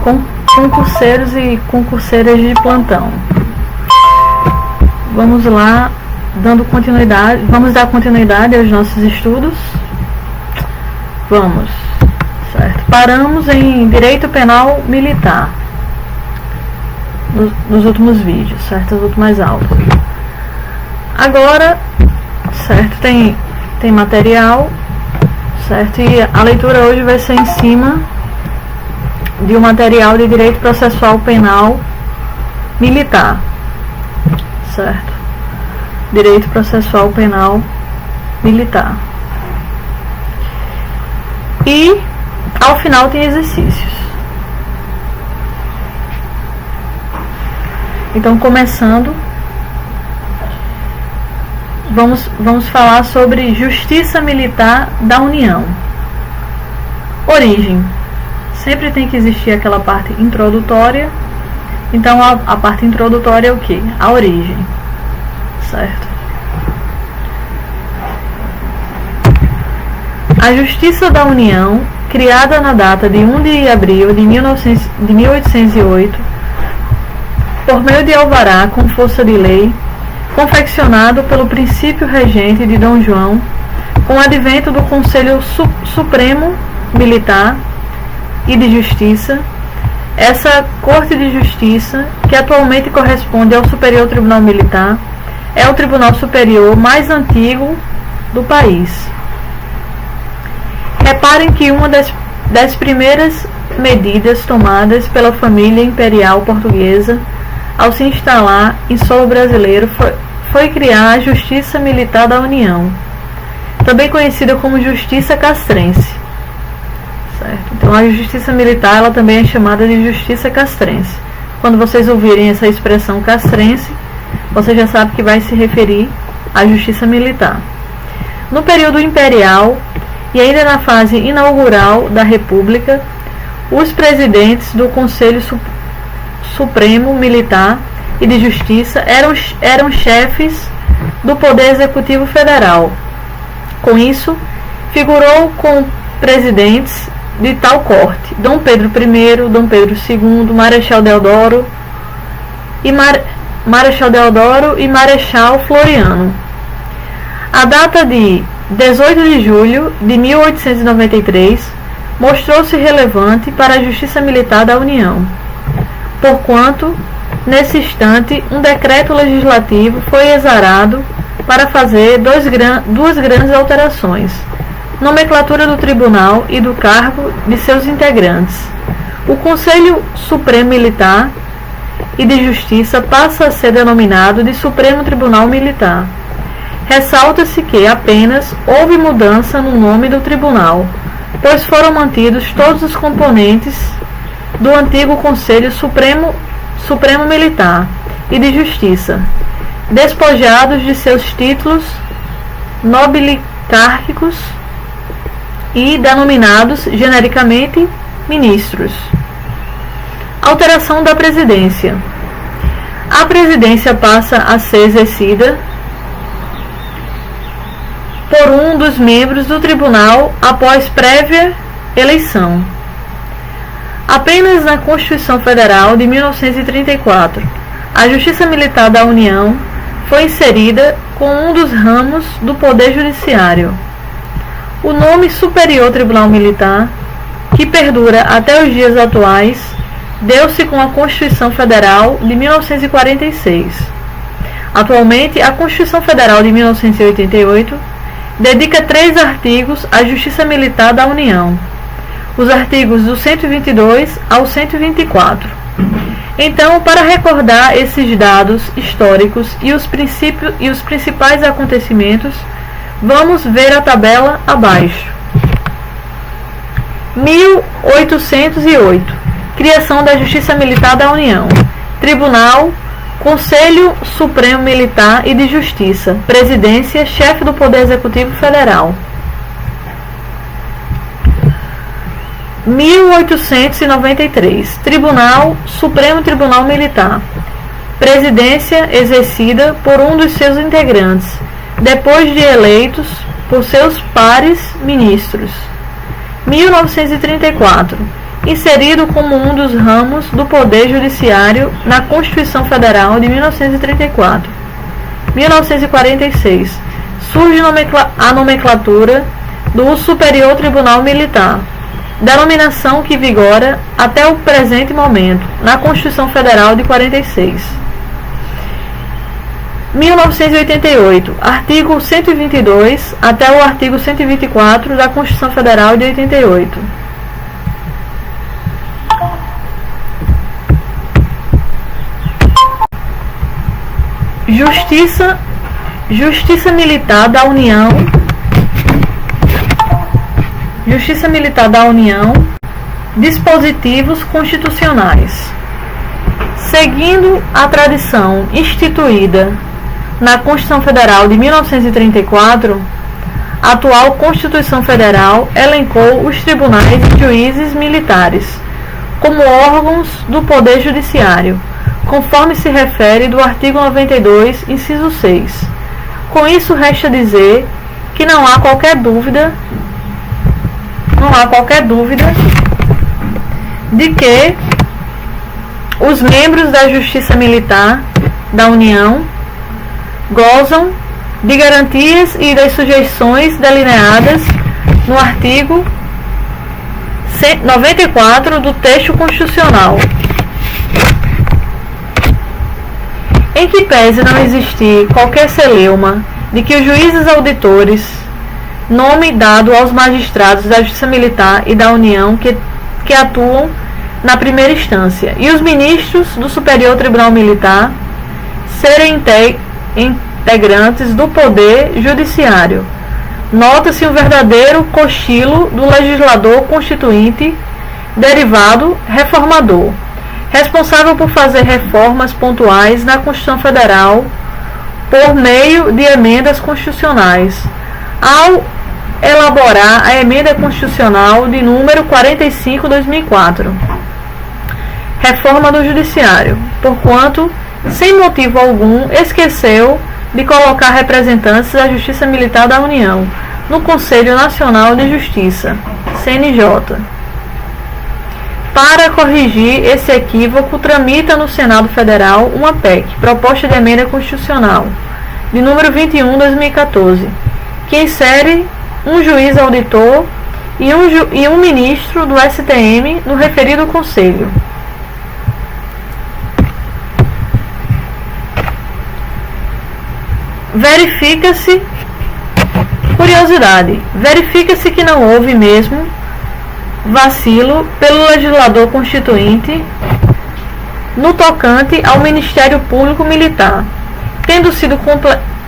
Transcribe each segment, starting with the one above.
Concurseiros e concurseiras de plantão. Vamos lá, vamos dar continuidade aos nossos estudos. Vamos, certo? Paramos em Direito Penal Militar nos últimos vídeos, certo? As últimas aulas. Agora, certo? Tem material, certo? E a leitura hoje vai ser em cima de um material de Direito Processual Penal Militar, certo? Direito Processual Penal Militar. E ao final tem exercícios. Então, começando, vamos falar sobre Justiça Militar da União. Origem. Sempre tem que existir aquela parte introdutória. Então, a parte introdutória é o quê? A origem, certo? A Justiça da União, criada na data de 1 de abril de 1808, por meio de alvará com força de lei, confeccionado pelo princípio regente de Dom João, com o advento do Conselho Supremo Militar e de Justiça, essa Corte de Justiça, que atualmente corresponde ao Superior Tribunal Militar, é o tribunal superior mais antigo do país. Reparem que uma das primeiras medidas tomadas pela família imperial portuguesa ao se instalar em solo brasileiro foi criar a Justiça Militar da União, também conhecida como Justiça Castrense. Certo? Então, a Justiça Militar ela também é chamada de Justiça Castrense. Quando vocês ouvirem essa expressão castrense, você já sabe que vai se referir à Justiça Militar. No período imperial e ainda na fase inaugural da República, os presidentes do Conselho Supremo Militar e de Justiça eram chefes do Poder Executivo Federal. Com isso, figurou com presidentes de tal corte: Dom Pedro I, Dom Pedro II, Marechal Deodoro e Marechal Floriano. A data de 18 de julho de 1893 mostrou-se relevante para a Justiça Militar da União, porquanto, nesse instante, um decreto legislativo foi exarado para fazer duas grandes alterações: nomenclatura do Tribunal e do cargo de seus integrantes. O Conselho Supremo Militar e de Justiça passa a ser denominado de Supremo Tribunal Militar. Ressalta-se que apenas houve mudança no nome do tribunal, pois foram mantidos todos os componentes do antigo Conselho Supremo Militar e de Justiça, despojados de seus títulos nobilicárquicos e denominados genericamente ministros. Alteração da presidência. A presidência passa a ser exercida por um dos membros do tribunal após prévia eleição. Apenas na Constituição Federal de 1934, a Justiça Militar da União foi inserida com um dos ramos do Poder Judiciário. O nome Superior Tribunal Militar, que perdura até os dias atuais, deu-se com a Constituição Federal de 1946. Atualmente, a Constituição Federal de 1988 dedica 3 artigos à Justiça Militar da União, os artigos do 122 ao 124. Então, para recordar esses dados históricos e os principais acontecimentos, vamos ver a tabela abaixo. 1808. Criação da Justiça Militar da União. Tribunal, Conselho Supremo Militar e de Justiça. Presidência, chefe do Poder Executivo Federal. 1893. Tribunal, Supremo Tribunal Militar. Presidência exercida por um dos seus integrantes, depois de eleitos por seus pares ministros. 1934. inserido como um dos ramos do Poder Judiciário na Constituição Federal de 1934. 1946. Surge a nomenclatura do Superior Tribunal Militar, denominação que vigora até o presente momento, na Constituição Federal de 46. 1988. Artigo 122 até o artigo 124 da Constituição Federal de 88. Justiça Militar da União. Justiça Militar da União. Dispositivos constitucionais. Seguindo a tradição instituída na Constituição Federal de 1934, a atual Constituição Federal elencou os tribunais e juízes militares como órgãos do Poder Judiciário, conforme se refere do artigo 92, inciso 6. Com isso, resta dizer que não há qualquer dúvida de que os membros da Justiça Militar da União gozam de garantias e das sujeições delineadas no artigo 94 do texto constitucional, em que pese não existir qualquer celeuma de que os juízes auditores, nome dado aos magistrados da Justiça Militar e da União que atuam na primeira instância, e os ministros do Superior Tribunal Militar serem integrantes do Poder Judiciário. Nota-se um verdadeiro cochilo do legislador constituinte derivado reformador, responsável por fazer reformas pontuais na Constituição Federal por meio de emendas constitucionais, ao elaborar a Emenda Constitucional de número 45/2004, Reforma do Judiciário, porquanto, sem motivo algum, esqueceu de colocar representantes da Justiça Militar da União no Conselho Nacional de Justiça, CNJ. Para corrigir esse equívoco, tramita no Senado Federal uma PEC, Proposta de Emenda Constitucional, de número 21/2014, que insere um juiz auditor e um ministro do STM no referido Conselho. Verifica-se que não houve mesmo vacilo pelo legislador constituinte no tocante ao Ministério Público Militar, tendo sido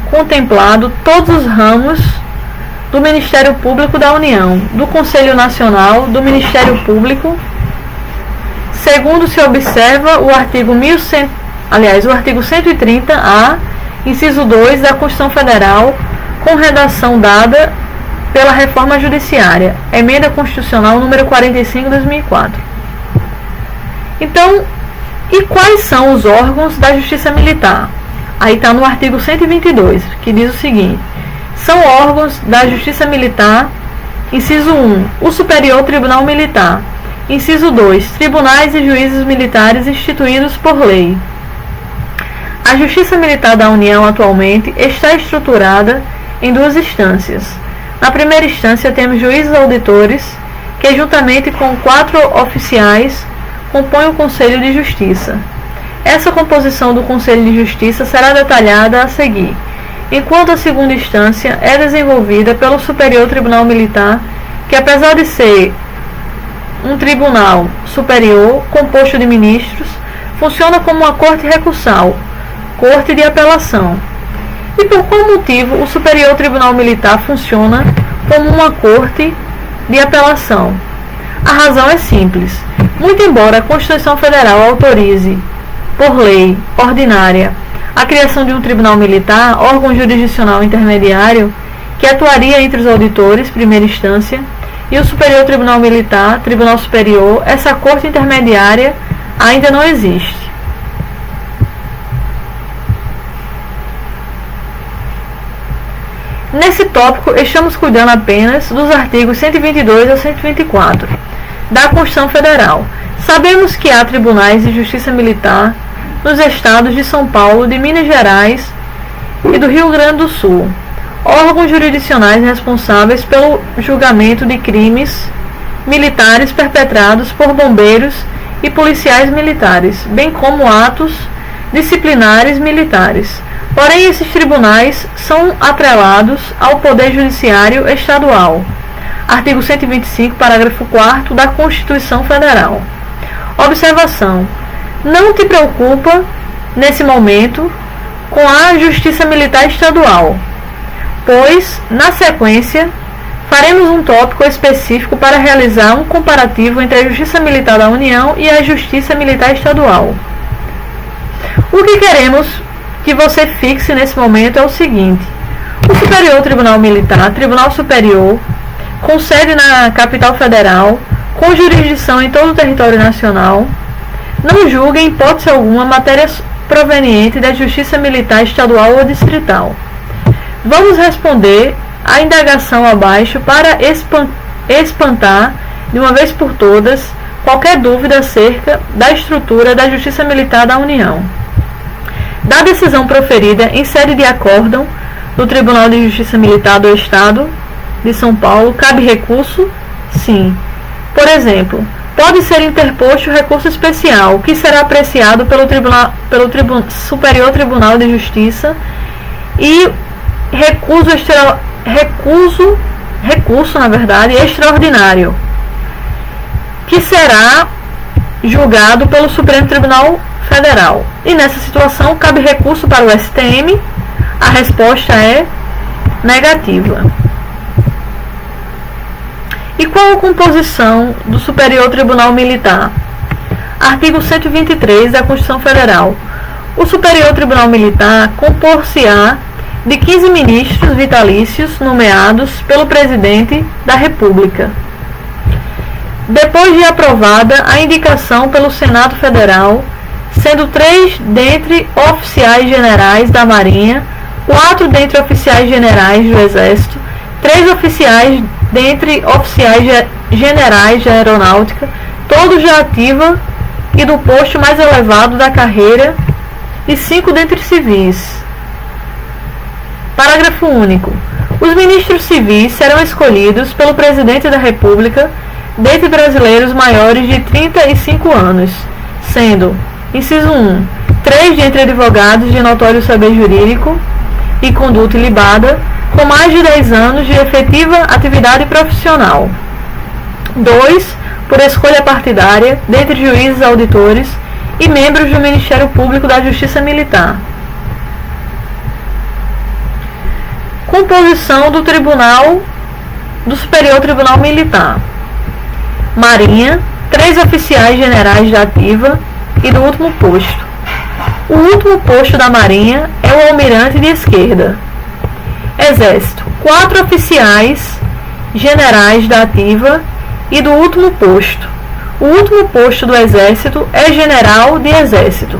contemplado todos os ramos do Ministério Público da União, do Conselho Nacional do Ministério Público, segundo se observa o artigo 130-A, inciso 2 da Constituição Federal, com redação dada pela Reforma Judiciária, Emenda Constitucional número 45/2004. Então, e quais são os órgãos da Justiça Militar? Aí está no artigo 122, que diz o seguinte: são órgãos da Justiça Militar, inciso 1, o Superior Tribunal Militar, inciso 2, tribunais e juízes militares instituídos por lei. A Justiça Militar da União atualmente está estruturada em duas instâncias. Na primeira instância temos juízes auditores, que juntamente com 4 oficiais compõem o Conselho de Justiça. Essa composição do Conselho de Justiça será detalhada a seguir, enquanto a segunda instância é desenvolvida pelo Superior Tribunal Militar, que apesar de ser um tribunal superior composto de ministros, funciona como uma corte recursal, corte de apelação. E por qual motivo o Superior Tribunal Militar funciona como uma corte de apelação? A razão é simples. Muito embora a Constituição Federal autorize, por lei ordinária, a criação de um tribunal militar, órgão jurisdicional intermediário, que atuaria entre os auditores, primeira instância, e o Superior Tribunal Militar, Tribunal Superior, essa corte intermediária ainda não existe. Nesse tópico, estamos cuidando apenas dos artigos 122 ao 124. da Constituição Federal. Sabemos que há tribunais de justiça militar nos estados de São Paulo, de Minas Gerais e do Rio Grande do Sul, órgãos jurisdicionais responsáveis pelo julgamento de crimes militares perpetrados por bombeiros e policiais militares, bem como atos disciplinares militares. Porém, esses tribunais são atrelados ao Poder Judiciário Estadual. Artigo 125, parágrafo 4º da Constituição Federal. Observação: não te preocupa, nesse momento, com a Justiça Militar Estadual, pois, na sequência, faremos um tópico específico para realizar um comparativo entre a Justiça Militar da União e a Justiça Militar Estadual. O que queremos que você fixe nesse momento é o seguinte: o Superior Tribunal Militar, Tribunal Superior, com sede na capital federal, com jurisdição em todo o território nacional, não julga em hipótese alguma matérias provenientes da Justiça Militar Estadual ou Distrital. Vamos responder à indagação abaixo para espantar, de uma vez por todas, qualquer dúvida acerca da estrutura da Justiça Militar da União. Da decisão proferida em sede de acórdão do Tribunal de Justiça Militar do Estado de São Paulo, cabe recurso? Sim. Por exemplo, pode ser interposto recurso especial, que será apreciado pelo Superior Tribunal de Justiça, e recurso extraordinário, que será julgado pelo Supremo Tribunal Federal. E nessa situação cabe recurso para o STM. A resposta é negativa. E qual a composição do Superior Tribunal Militar? Artigo 123 da Constituição Federal. O Superior Tribunal Militar compor-se-á de 15 ministros vitalícios nomeados pelo Presidente da República, depois de aprovada a indicação pelo Senado Federal, sendo 3 dentre oficiais generais da Marinha, 4 dentre oficiais generais do Exército, 3 oficiais dentre oficiais generais da Aeronáutica, todos de ativa e do posto mais elevado da carreira, e 5 dentre civis. Parágrafo único. Os ministros civis serão escolhidos pelo Presidente da República dentre brasileiros maiores de 35 anos, sendo, inciso 1, 3 dentre advogados de notório saber jurídico e conduta ilibada, com mais de 10 anos de efetiva atividade profissional. 2, por escolha partidária, dentre juízes auditores e membros do Ministério Público da Justiça Militar. Composição do Superior Tribunal Militar. Marinha, 3 oficiais generais de ativa e do último posto. O último posto da Marinha é o almirante de esquerda. Exército, 4 oficiais generais da ativa e do último posto. O último posto do Exército é general de Exército.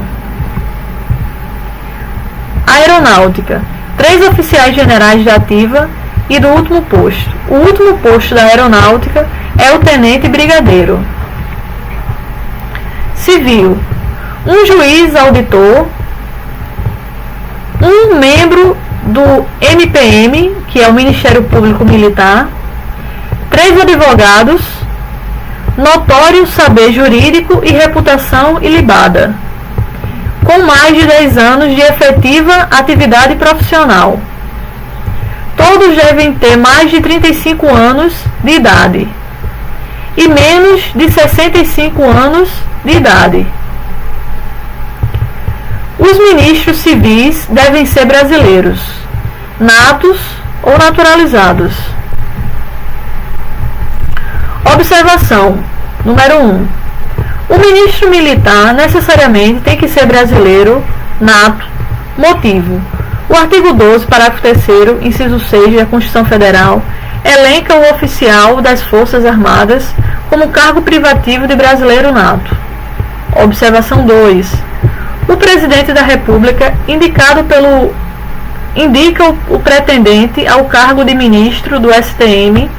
Aeronáutica, 3 oficiais generais de ativa e do último posto. O último posto da Aeronáutica é o tenente brigadeiro. Civil, 1 juiz auditor, 1 membro do MPM, que é o Ministério Público Militar, 3 advogados, notório saber jurídico e reputação ilibada, com mais de 10 anos de efetiva atividade profissional. Todos devem ter mais de 35 anos de idade e menos de 65 anos de idade. Os ministros civis devem ser brasileiros, natos ou naturalizados. Observação número 1. O ministro militar necessariamente tem que ser brasileiro, nato. Motivo: o artigo 12, parágrafo 3º, inciso 6 da Constituição Federal, elenca o oficial das Forças Armadas como cargo privativo de brasileiro nato. Observação 2. O Presidente da República indica o pretendente ao cargo de ministro do STM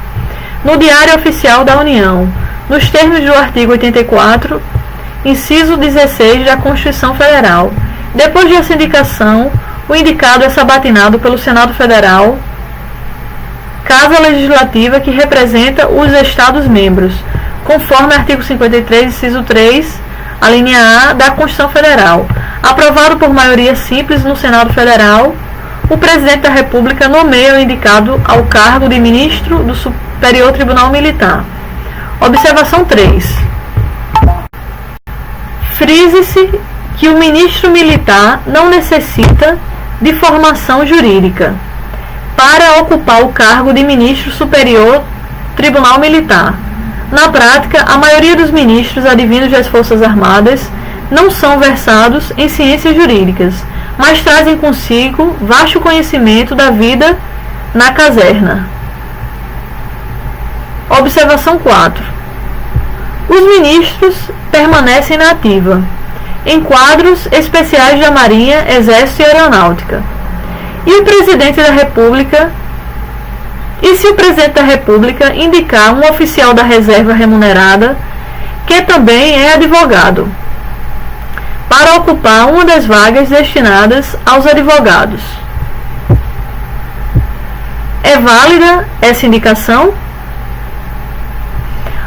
no Diário Oficial da União, nos termos do artigo 84, inciso 16 da Constituição Federal. Depois de essa indicação, o indicado é sabatinado pelo Senado Federal, Casa Legislativa que representa os Estados-membros, conforme artigo 53, inciso 3, a linha A da Constituição Federal. Aprovado por maioria simples no Senado Federal, o Presidente da República nomeia o indicado ao cargo de Ministro do Superior Tribunal Militar. Observação 3. Frise-se que o ministro militar não necessita de formação jurídica para ocupar o cargo de Ministro Superior Tribunal Militar. Na prática, a maioria dos ministros advindos das Forças Armadas não são versados em ciências jurídicas, mas trazem consigo vasto conhecimento da vida na caserna. Observação 4. Os ministros permanecem na ativa, em quadros especiais da Marinha, Exército e Aeronáutica. E se o Presidente da República indicar um oficial da reserva remunerada, que também é advogado, para ocupar uma das vagas destinadas aos advogados. É válida essa indicação?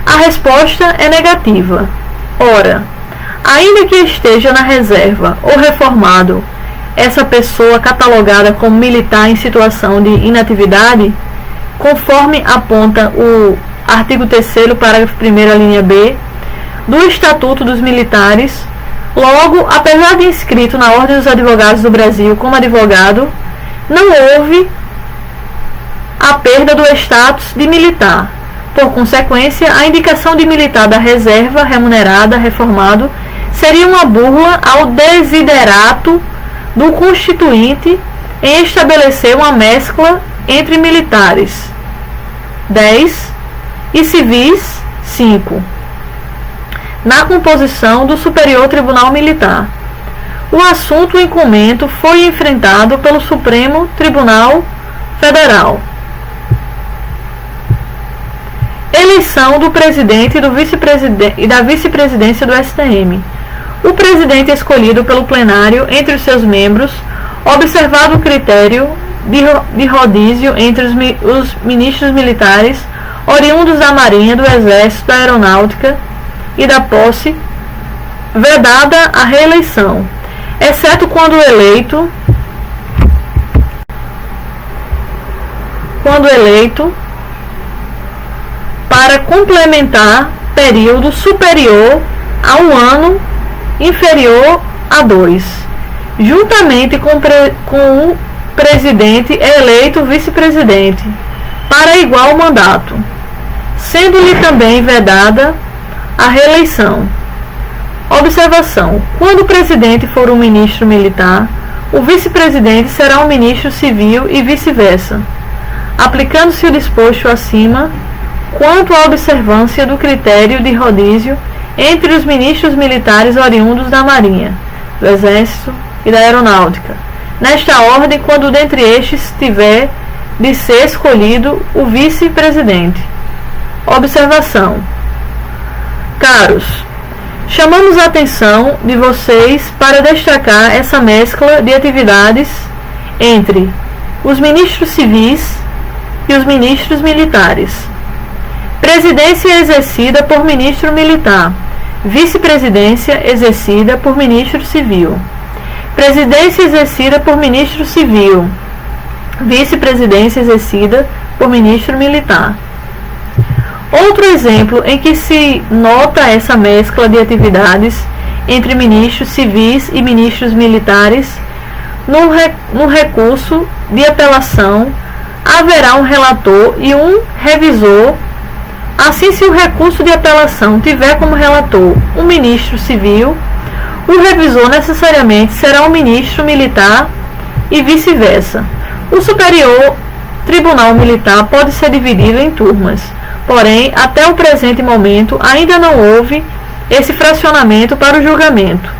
A resposta é negativa. Ora, ainda que esteja na reserva ou reformado, essa pessoa catalogada como militar em situação de inatividade, conforme aponta o artigo 3º, parágrafo 1º, a linha B, do Estatuto dos Militares, logo, apesar de inscrito na Ordem dos Advogados do Brasil como advogado, não houve a perda do status de militar. Por consequência, a indicação de militar da reserva remunerada reformado seria uma burla ao desiderato do Constituinte em estabelecer uma mescla entre militares 10 e civis 5 na composição do Superior Tribunal Militar. O assunto em comento foi enfrentado pelo Supremo Tribunal Federal. Eleição do presidente e da vice-presidência do STM. O presidente escolhido pelo plenário entre os seus membros, observado o critério de rodízio entre os ministros militares oriundos da Marinha, do Exército, da Aeronáutica e da posse, vedada a reeleição, exceto quando eleito para complementar período superior a um ano, inferior a 2, juntamente com o presidente eleito vice-presidente, para igual mandato, sendo-lhe também vedada a reeleição. Observação: quando o presidente for um ministro militar, o vice-presidente será um ministro civil e vice-versa, aplicando-se o disposto acima quanto à observância do critério de rodízio entre os ministros militares oriundos da Marinha, do Exército e da Aeronáutica. Nesta ordem, quando dentre estes tiver de ser escolhido o vice-presidente. Observação: caros, chamamos a atenção de vocês para destacar essa mescla de atividades entre os ministros civis e os ministros militares. Presidência exercida por ministro militar, vice-presidência exercida por ministro civil, presidência exercida por ministro civil, vice-presidência exercida por ministro militar. Outro exemplo em que se nota essa mescla de atividades entre ministros civis e ministros militares, no recurso de apelação haverá um relator e um revisor. Assim, se o recurso de apelação tiver como relator um ministro civil, o revisor necessariamente será um ministro militar e vice-versa. O Superior Tribunal Militar pode ser dividido em turmas, porém, até o presente momento, ainda não houve esse fracionamento para o julgamento,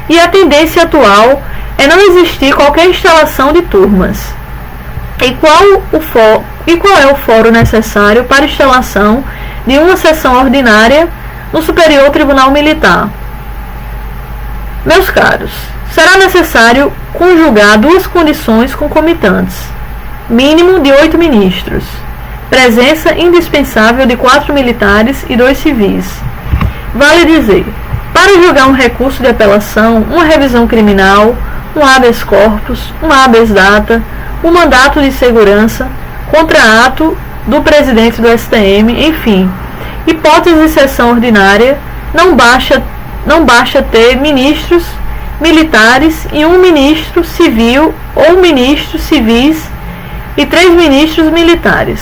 e a tendência atual é não existir qualquer instalação de turmas. E qual é o fórum necessário para instalação de uma sessão ordinária no Superior Tribunal Militar. Meus caros, será necessário conjugar duas condições concomitantes: mínimo de 8 ministros, presença indispensável de 4 militares e 2 civis. Vale dizer, para julgar um recurso de apelação, uma revisão criminal, um habeas corpus, um habeas data, um mandato de segurança, contrato do presidente do STM, enfim, hipótese de sessão ordinária, não basta ter ministros militares e um ministro civil ou ministros civis e 3 ministros militares,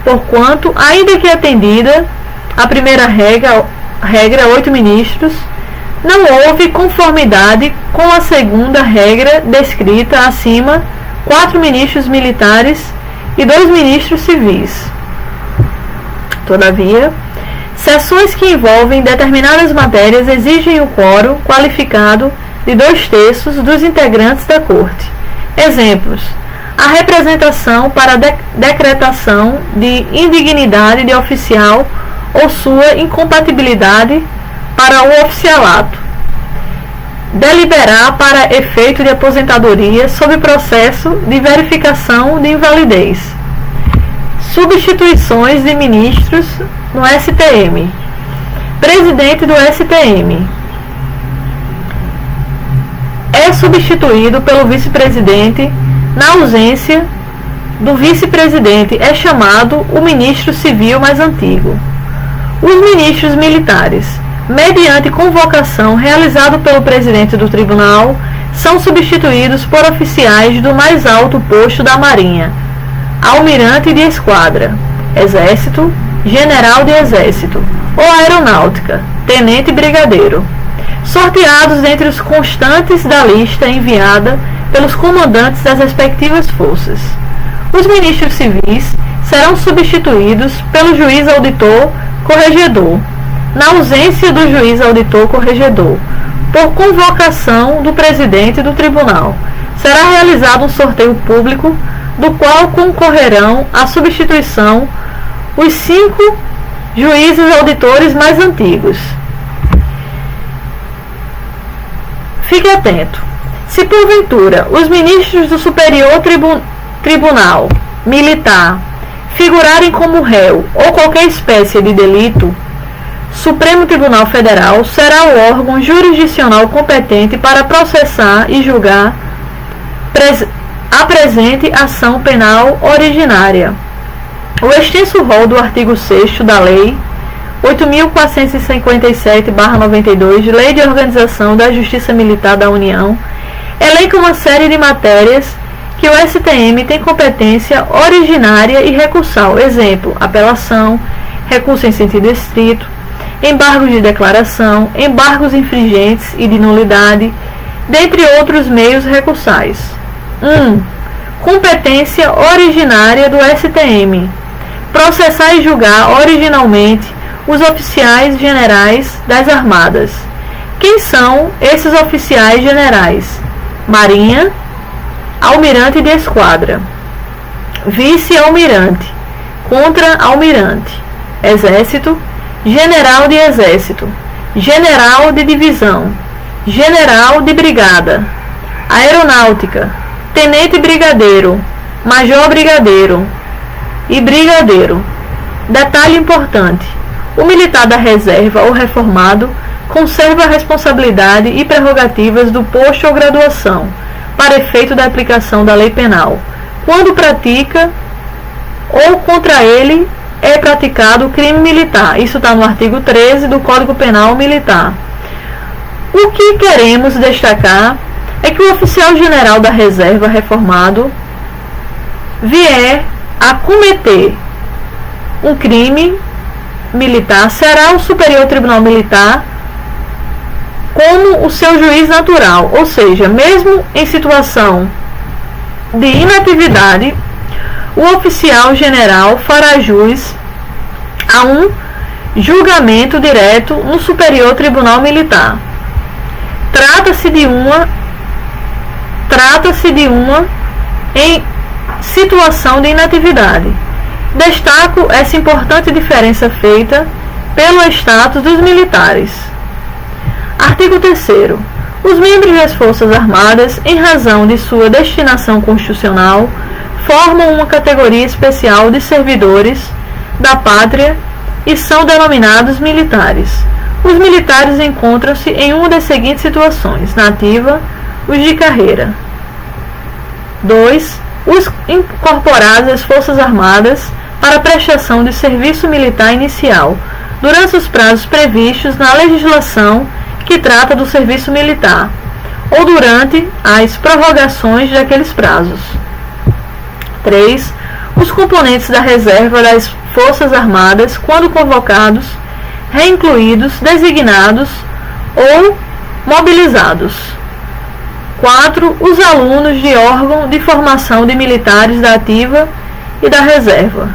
porquanto, ainda que atendida a primeira regra 8 ministros, não houve conformidade com a segunda regra descrita acima, 4 ministros militares e 2 ministros civis. Todavia, sessões que envolvem determinadas matérias exigem o quórum qualificado de 2/3 dos integrantes da Corte. Exemplos: a representação para decretação de indignidade de oficial ou sua incompatibilidade para o oficialato, deliberar para efeito de aposentadoria sob processo de verificação de invalidez, substituições de ministros no STM, presidente do STM é substituído pelo vice-presidente, na ausência do vice-presidente é chamado o ministro civil mais antigo. Os ministros militares, mediante convocação realizada pelo presidente do tribunal, são substituídos por oficiais do mais alto posto da Marinha, almirante de esquadra, exército, general de exército, ou aeronáutica, tenente brigadeiro, sorteados dentre os constantes da lista enviada pelos comandantes das respectivas forças. Os ministros civis serão substituídos pelo juiz auditor corregedor, na ausência do juiz auditor corregedor, por convocação do presidente do tribunal. Será realizado um sorteio público, do qual concorrerão à substituição os 5 juízes auditores mais antigos. Fique atento. Se porventura os ministros do Superior Tribunal Militar figurarem como réu ou qualquer espécie de delito, Supremo Tribunal Federal será o órgão jurisdicional competente para processar e julgar a presente ação penal originária. O extenso rol do artigo 6º da Lei 8.457/92, Lei de Organização da Justiça Militar da União, elenca uma série de matérias que o STM tem competência originária e recursal. Exemplo: apelação, recurso em sentido estrito, embargos de declaração, embargos infringentes e de nulidade, dentre outros meios recursais. 1. Competência originária do STM: processar e julgar originalmente os oficiais generais das Armadas. Quem são esses oficiais generais? Marinha, almirante de esquadra, vice-almirante, contra-almirante, exército, general de exército, general de divisão, general de brigada, aeronáutica, tenente brigadeiro, major brigadeiro e brigadeiro. Detalhe importante: o militar da reserva ou reformado conserva a responsabilidade e prerrogativas do posto ou graduação, para efeito da aplicação da lei penal, quando pratica ou contra ele é praticado crime militar. Isso está no artigo 13 do Código Penal Militar. O que queremos destacar é que o oficial general da reserva reformado vier a cometer um crime militar, será o Superior Tribunal Militar como o seu juiz natural, ou seja, mesmo em situação de inatividade, o oficial general fará jus a um julgamento direto no Superior Tribunal Militar. Trata-se de uma em situação de inatividade. Destaco essa importante diferença feita pelo status dos militares. Artigo 3º. Os membros das Forças Armadas, em razão de sua destinação constitucional, formam uma categoria especial de servidores da pátria e são denominados militares. Os militares encontram-se em uma das seguintes situações: na ativa, os de carreira. 2. Os incorporados às Forças Armadas para prestação de serviço militar inicial, durante os prazos previstos na legislação que trata do serviço militar, ou durante as prorrogações daqueles prazos. 3. Os componentes da reserva das Forças Armadas, quando convocados, reincluídos, designados ou mobilizados. 4. Os alunos de órgão de formação de militares da ativa e da reserva.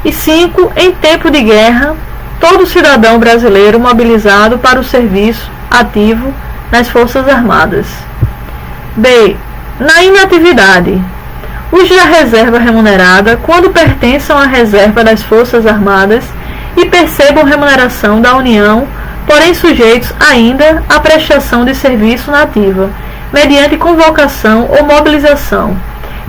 E 5. Em tempo de guerra, todo cidadão brasileiro mobilizado para o serviço ativo nas Forças Armadas. B. Na inatividade, os da reserva remunerada, quando pertençam à reserva das Forças Armadas e percebam remuneração da União, porém sujeitos ainda à prestação de serviço na ativa, mediante convocação ou mobilização.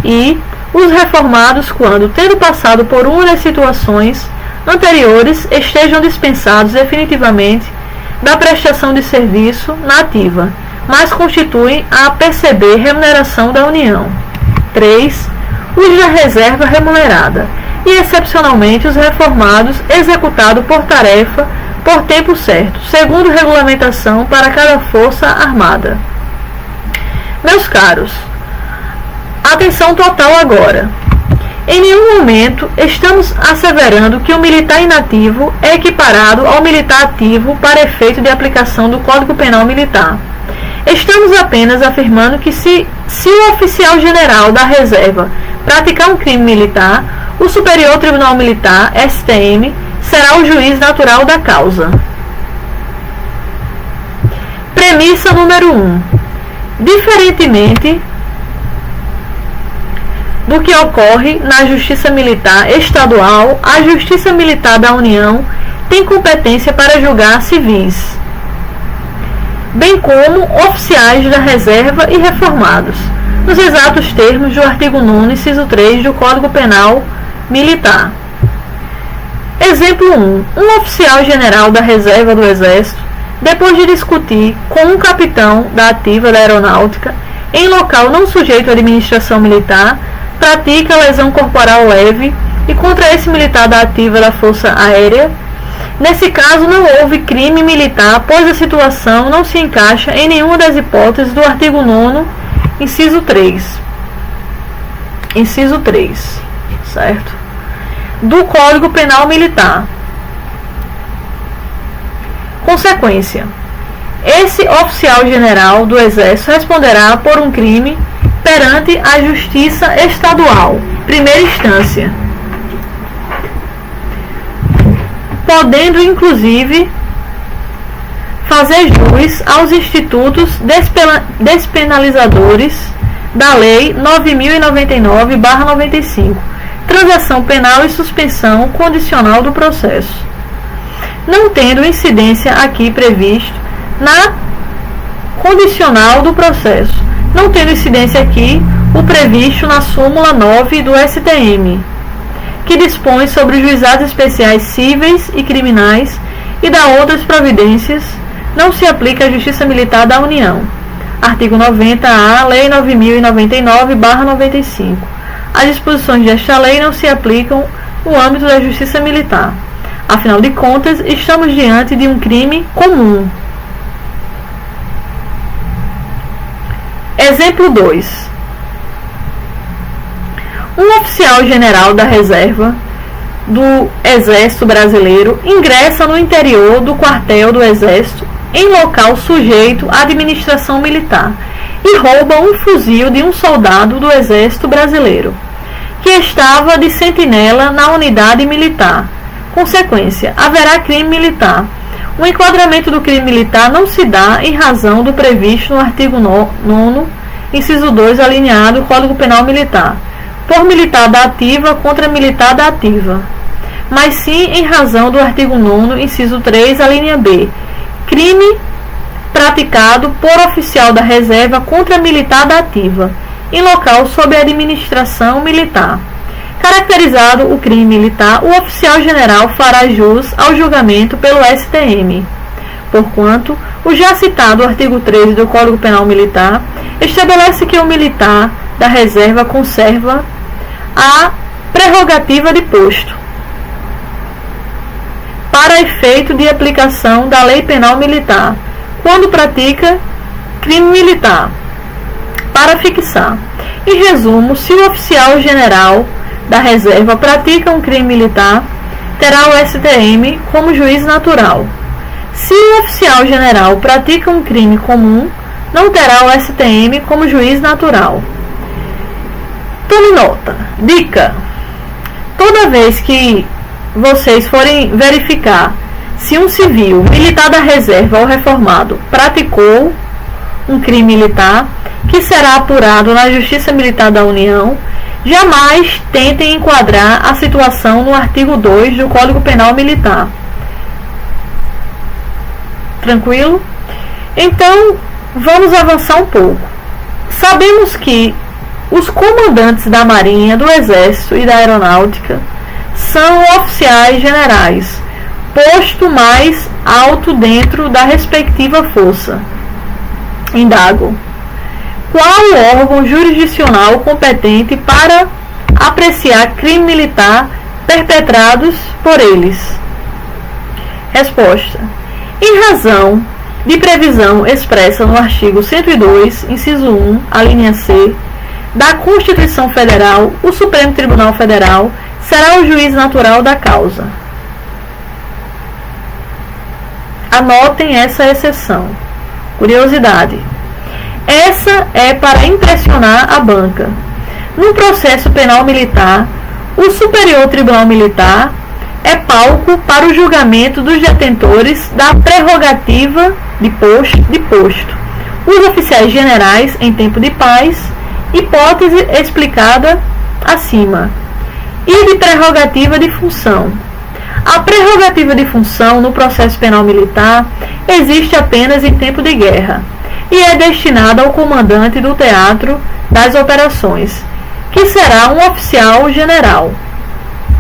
E os reformados quando, tendo passado por uma das situações anteriores, estejam dispensados definitivamente da prestação de serviço na ativa, mas constituem a perceber remuneração da União. 3. Os da reserva remunerada e, excepcionalmente, os reformados executados por tarefa por tempo certo, segundo regulamentação para cada força armada. Meus caros, atenção total agora. Em nenhum momento estamos asseverando que o militar inativo é equiparado ao militar ativo para efeito de aplicação do Código Penal Militar. Estamos apenas afirmando que se o oficial general da reserva praticar um crime militar, o Superior Tribunal Militar, STM, será o juiz natural da causa. Premissa número 1. Diferentemente do que ocorre na Justiça Militar Estadual, a Justiça Militar da União tem competência para julgar civis, bem como oficiais da reserva e reformados, nos exatos termos do artigo 9º, inciso 3 do Código Penal Militar. Exemplo 1. Um oficial general da reserva do Exército, depois de discutir com um capitão da ativa da aeronáutica, em local não sujeito à administração militar, pratica lesão corporal leve e contra esse militar da ativa da Força Aérea. Nesse caso, não houve crime militar, pois a situação não se encaixa em nenhuma das hipóteses do artigo 9º, inciso 3. Inciso 3, certo? Do Código Penal Militar. Consequência: esse oficial general do Exército responderá por um crime perante a Justiça Estadual, primeira instância, podendo inclusive fazer jus aos institutos despenalizadores da Lei 9.099/95, transação penal e suspensão condicional do processo, não tendo incidência aqui previsto na condicional do processo, não tendo incidência aqui o previsto na súmula 9 do STM, que dispõe sobre os juizados especiais cíveis e criminais e dá outras providências, não se aplica à Justiça Militar da União. Artigo 90-A, Lei 9.099/95. As disposições desta lei não se aplicam no âmbito da Justiça Militar. Afinal de contas, estamos diante de um crime comum. Exemplo 2. Um oficial general da reserva do Exército Brasileiro ingressa no interior do quartel do Exército em local sujeito à administração militar e rouba um fuzil de um soldado do Exército Brasileiro que estava de sentinela na unidade militar. Consequência: haverá crime militar. O enquadramento do crime militar não se dá em razão do previsto no artigo 9º, inciso 2, alineado do Código Penal Militar, por militar da ativa contra militar da ativa, mas sim em razão do artigo 9º, inciso 3, a linha B, crime praticado por oficial da reserva contra militar da ativa, em local sob administração militar. Caracterizado o crime militar, o oficial general fará jus ao julgamento pelo STM, porquanto o já citado artigo 13 do Código Penal Militar estabelece que o militar da reserva conserva a prerrogativa de posto para efeito de aplicação da Lei Penal Militar, quando pratica crime militar, para fixar. Em resumo, se o oficial general da reserva pratica um crime militar, terá o STM como juiz natural. Se o oficial general pratica um crime comum, não terá o STM como juiz natural. Tome nota. Dica: toda vez que vocês forem verificar se um civil, militar da reserva ou reformado praticou um crime militar, que será apurado na Justiça Militar da União, jamais tentem enquadrar a situação no artigo 2 do Código Penal Militar. Tranquilo? Então, vamos avançar um pouco. Sabemos que os comandantes da Marinha, do Exército e da Aeronáutica são oficiais generais, posto mais alto dentro da respectiva força. Indago: qual o órgão jurisdicional competente para apreciar crime militar perpetrados por eles? Resposta: em razão de previsão expressa no artigo 102, inciso 1, a linha C, da Constituição Federal, o Supremo Tribunal Federal será o juiz natural da causa. Anotem essa exceção. Curiosidade: essa é para impressionar a banca. No processo penal militar, o Superior Tribunal Militar é palco para o julgamento dos detentores da prerrogativa de posto, os oficiais generais em tempo de paz, hipótese explicada acima, e de prerrogativa de função. A prerrogativa de função no processo penal militar existe apenas em tempo de guerra e é destinada ao comandante do teatro das operações, que será um oficial general.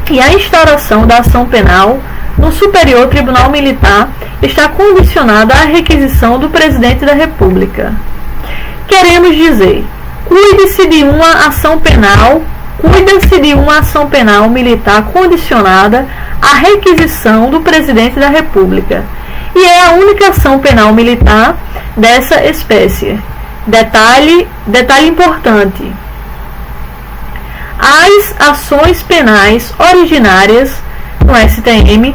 E a instauração da ação penal no Superior Tribunal Militar está condicionada à requisição do Presidente da República. Queremos dizer, cuida-se de uma ação penal militar condicionada à requisição do Presidente da República, e é a única ação penal militar dessa espécie. Detalhe importante: as ações penais originárias no STM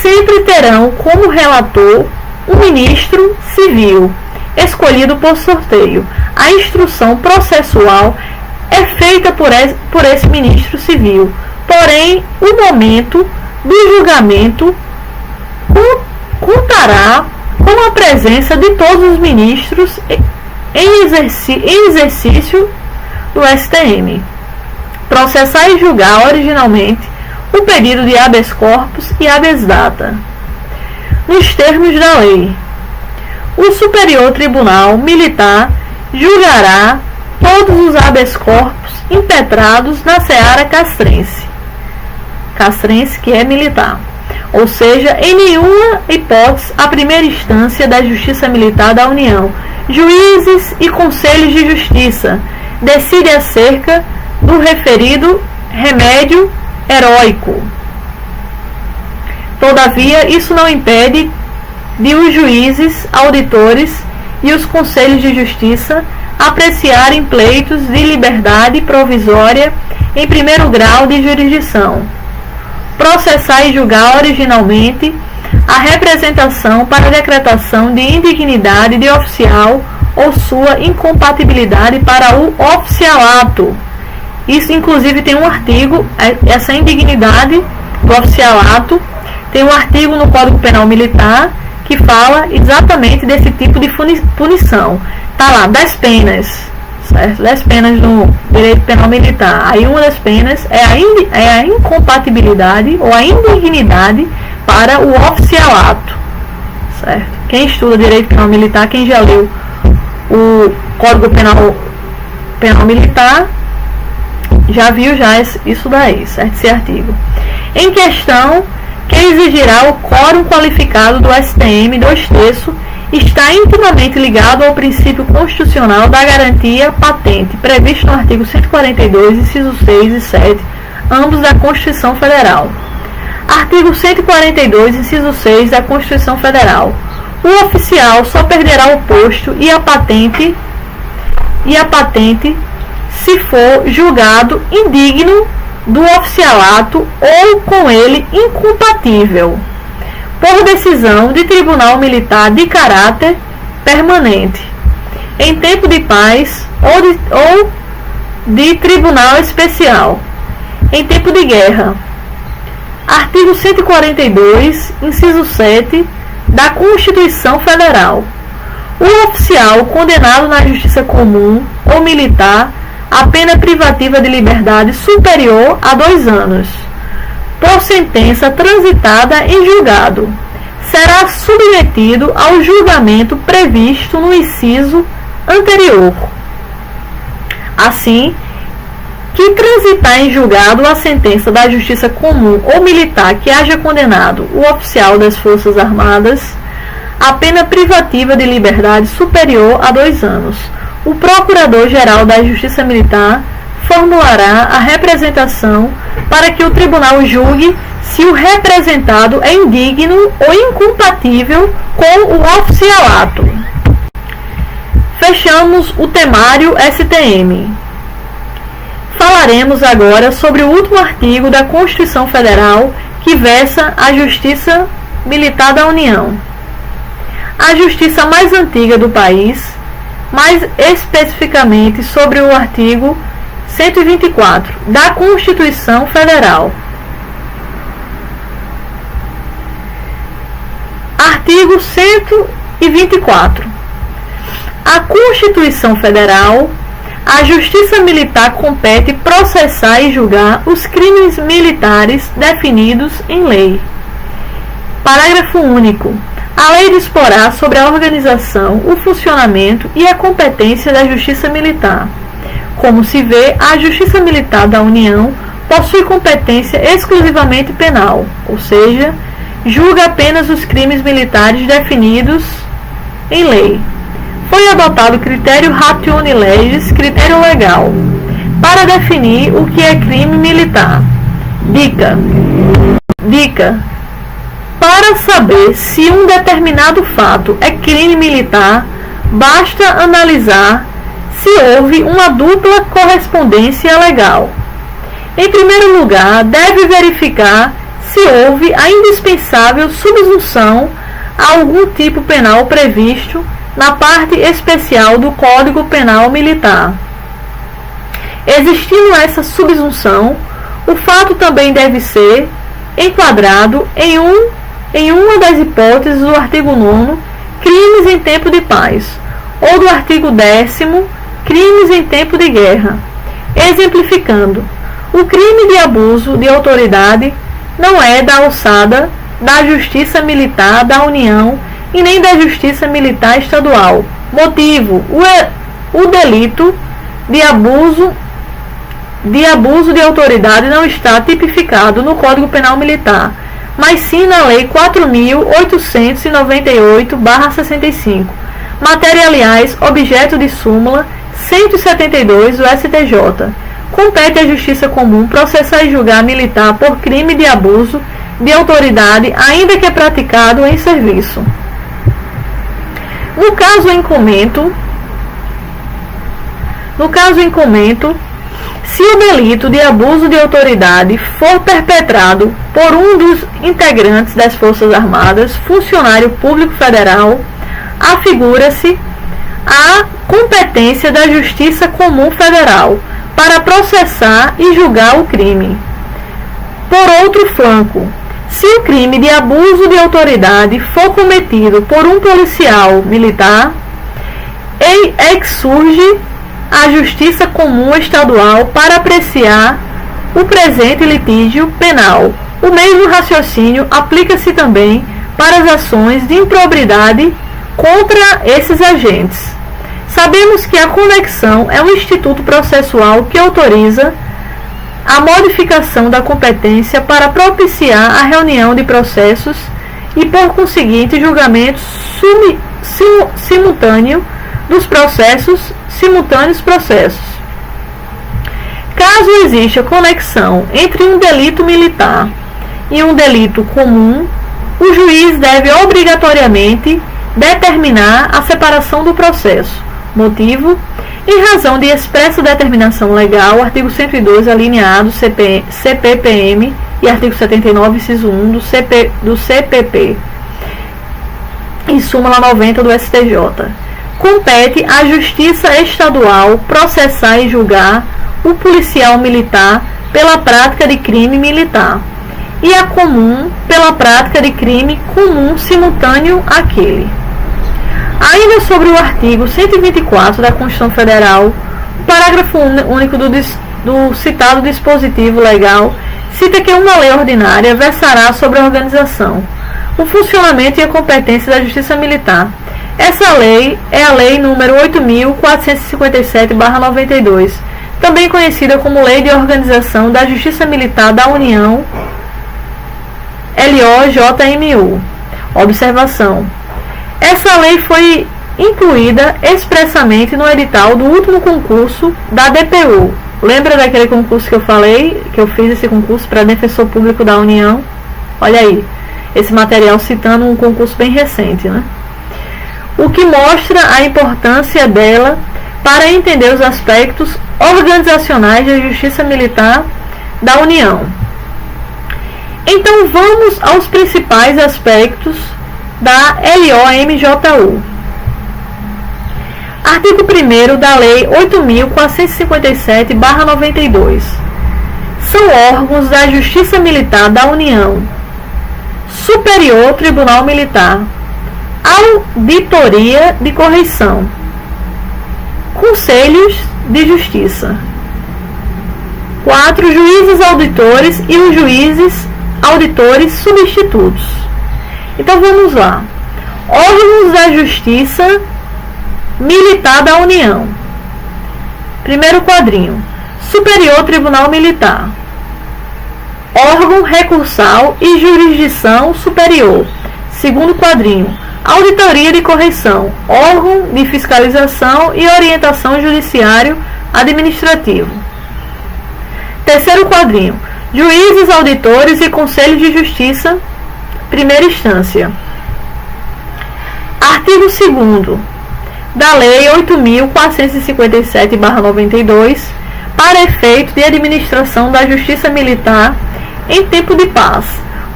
sempre terão como relator um ministro civil, escolhido por sorteio. A instrução processual é feita por esse ministro civil, porém, o momento do julgamento contará com a presença de todos os ministros em exercício do STM. Processar e julgar originalmente o pedido de habeas corpus e habeas data. Nos termos da lei, o Superior Tribunal Militar julgará todos os habeas corpus impetrados na seara castrense, que é militar, ou seja, em nenhuma hipótese a primeira instância da Justiça Militar da União, juízes e conselhos de justiça, decide acerca do referido remédio heróico. Todavia, isso não impede de os juízes, auditores e os conselhos de justiça apreciarem pleitos de liberdade provisória em primeiro grau de jurisdição, processar e julgar originalmente a representação para decretação de indignidade de oficial ou sua incompatibilidade para o oficialato. Isso, inclusive, tem um artigo, essa indignidade do oficialato, tem um artigo no Código Penal Militar que fala exatamente desse tipo de punição. Tá lá, das penas, certo? Das penas no direito penal militar. Aí uma das penas é a incompatibilidade ou a indignidade para o oficialato, certo? Quem estuda direito penal militar, quem já leu o Código Penal Militar, já viu isso daí, certo? Esse artigo. Em questão, que exigirá o quórum qualificado do STM 2/3 está intimamente ligado ao princípio constitucional da garantia patente, previsto no artigo 142, incisos 6 e 7, ambos da Constituição Federal. Artigo 142, inciso 6 da Constituição Federal. O oficial só perderá o posto e a patente se for julgado indigno do oficialato ou com ele incompatível, por decisão de tribunal militar de caráter permanente, em tempo de paz ou de tribunal especial, em tempo de guerra. Artigo 142, inciso 7 da Constituição Federal. O oficial condenado na justiça comum ou militar a pena privativa de liberdade superior a 2 anos, por sentença transitada em julgado, será submetido ao julgamento previsto no inciso anterior. Assim, que transitar em julgado a sentença da justiça comum ou militar que haja condenado o oficial das Forças Armadas a pena privativa de liberdade superior a 2 anos, o Procurador-Geral da Justiça Militar formulará a representação para que o tribunal julgue se o representado é indigno ou incompatível com o oficialato. Fechamos o temário STM. Falaremos agora sobre o último artigo da Constituição Federal que versa a Justiça Militar da União. A justiça mais antiga do país, mais especificamente sobre o artigo 124 da Constituição Federal. Artigo 124. A Constituição Federal, a Justiça Militar compete processar e julgar os crimes militares definidos em lei. Parágrafo único. A lei disporá sobre a organização, o funcionamento e a competência da Justiça Militar. Como se vê, a Justiça Militar da União possui competência exclusivamente penal, ou seja, julga apenas os crimes militares definidos em lei. Foi adotado o critério ratione legis, critério legal, para definir o que é crime militar. Dica. Para saber se um determinado fato é crime militar, basta analisar se houve uma dupla correspondência legal. Em primeiro lugar, deve verificar se houve a indispensável subsunção a algum tipo penal previsto na parte especial do Código Penal Militar. Existindo essa subsunção, o fato também deve ser enquadrado em uma das hipóteses do artigo 9º, crimes em tempo de paz, ou do artigo 10º, crimes em tempo de guerra. Exemplificando, o crime de abuso de autoridade não é da alçada da Justiça Militar da União e nem da Justiça Militar Estadual. Motivo: o delito de abuso de autoridade não está tipificado no Código Penal Militar, mas sim na Lei 4.898/65, matéria, aliás, objeto de súmula 172 do STJ. Compete à Justiça Comum processar e julgar militar por crime de abuso de autoridade, ainda que praticado em serviço. No caso em comento, se o delito de abuso de autoridade for perpetrado por um dos integrantes das Forças Armadas, funcionário público federal, afigura-se a competência da Justiça Comum Federal para processar e julgar o crime. Por outro flanco, se o crime de abuso de autoridade for cometido por um policial militar, exsurge à Justiça Comum Estadual para apreciar o presente litígio penal. O mesmo raciocínio aplica-se também para as ações de improbidade contra esses agentes. Sabemos que a conexão é um instituto processual que autoriza a modificação da competência para propiciar a reunião de processos e, por conseguinte, julgamento simultâneo dos simultâneos processos. Caso exista conexão entre um delito militar e um delito comum, o juiz deve obrigatoriamente determinar a separação do processo. Motivo: em razão de expressa determinação legal, artigo 102, alineado CPPM e artigo 79, inciso 1 do CPP e súmula 90 do STJ. Compete à Justiça Estadual processar e julgar o policial militar pela prática de crime militar e a comum pela prática de crime comum simultâneo àquele. Ainda sobre o artigo 124 da Constituição Federal, o parágrafo único do citado dispositivo legal cita que uma lei ordinária versará sobre a organização, o funcionamento e a competência da Justiça Militar. Essa lei é a Lei nº 8.457/92, também conhecida como Lei de Organização da Justiça Militar da União, LOJMU. Observação: essa lei foi incluída expressamente no edital do último concurso da DPU. Lembra daquele concurso que eu falei, que eu fiz esse concurso para defensor público da União? Olha aí, esse material citando um concurso bem recente, né? O que mostra a importância dela para entender os aspectos organizacionais da Justiça Militar da União. Então vamos aos principais aspectos da LOMJU. Artigo 1º da Lei 8.457/92. São órgãos da Justiça Militar da União: Superior Tribunal Militar, Auditoria de Correição, Conselhos de Justiça. 4. Juízes auditores e os juízes auditores substitutos. Então vamos lá. Órgãos da Justiça Militar da União. Primeiro quadrinho: Superior Tribunal Militar, órgão recursal e jurisdição superior. Segundo quadrinho: Auditoria de Correição, órgão de fiscalização e orientação judiciário administrativo. Terceiro quadrinho: Juízes auditores e Conselho de Justiça, primeira instância. Artigo 2º da Lei 8.457/92, para efeito de administração da Justiça Militar em tempo de paz.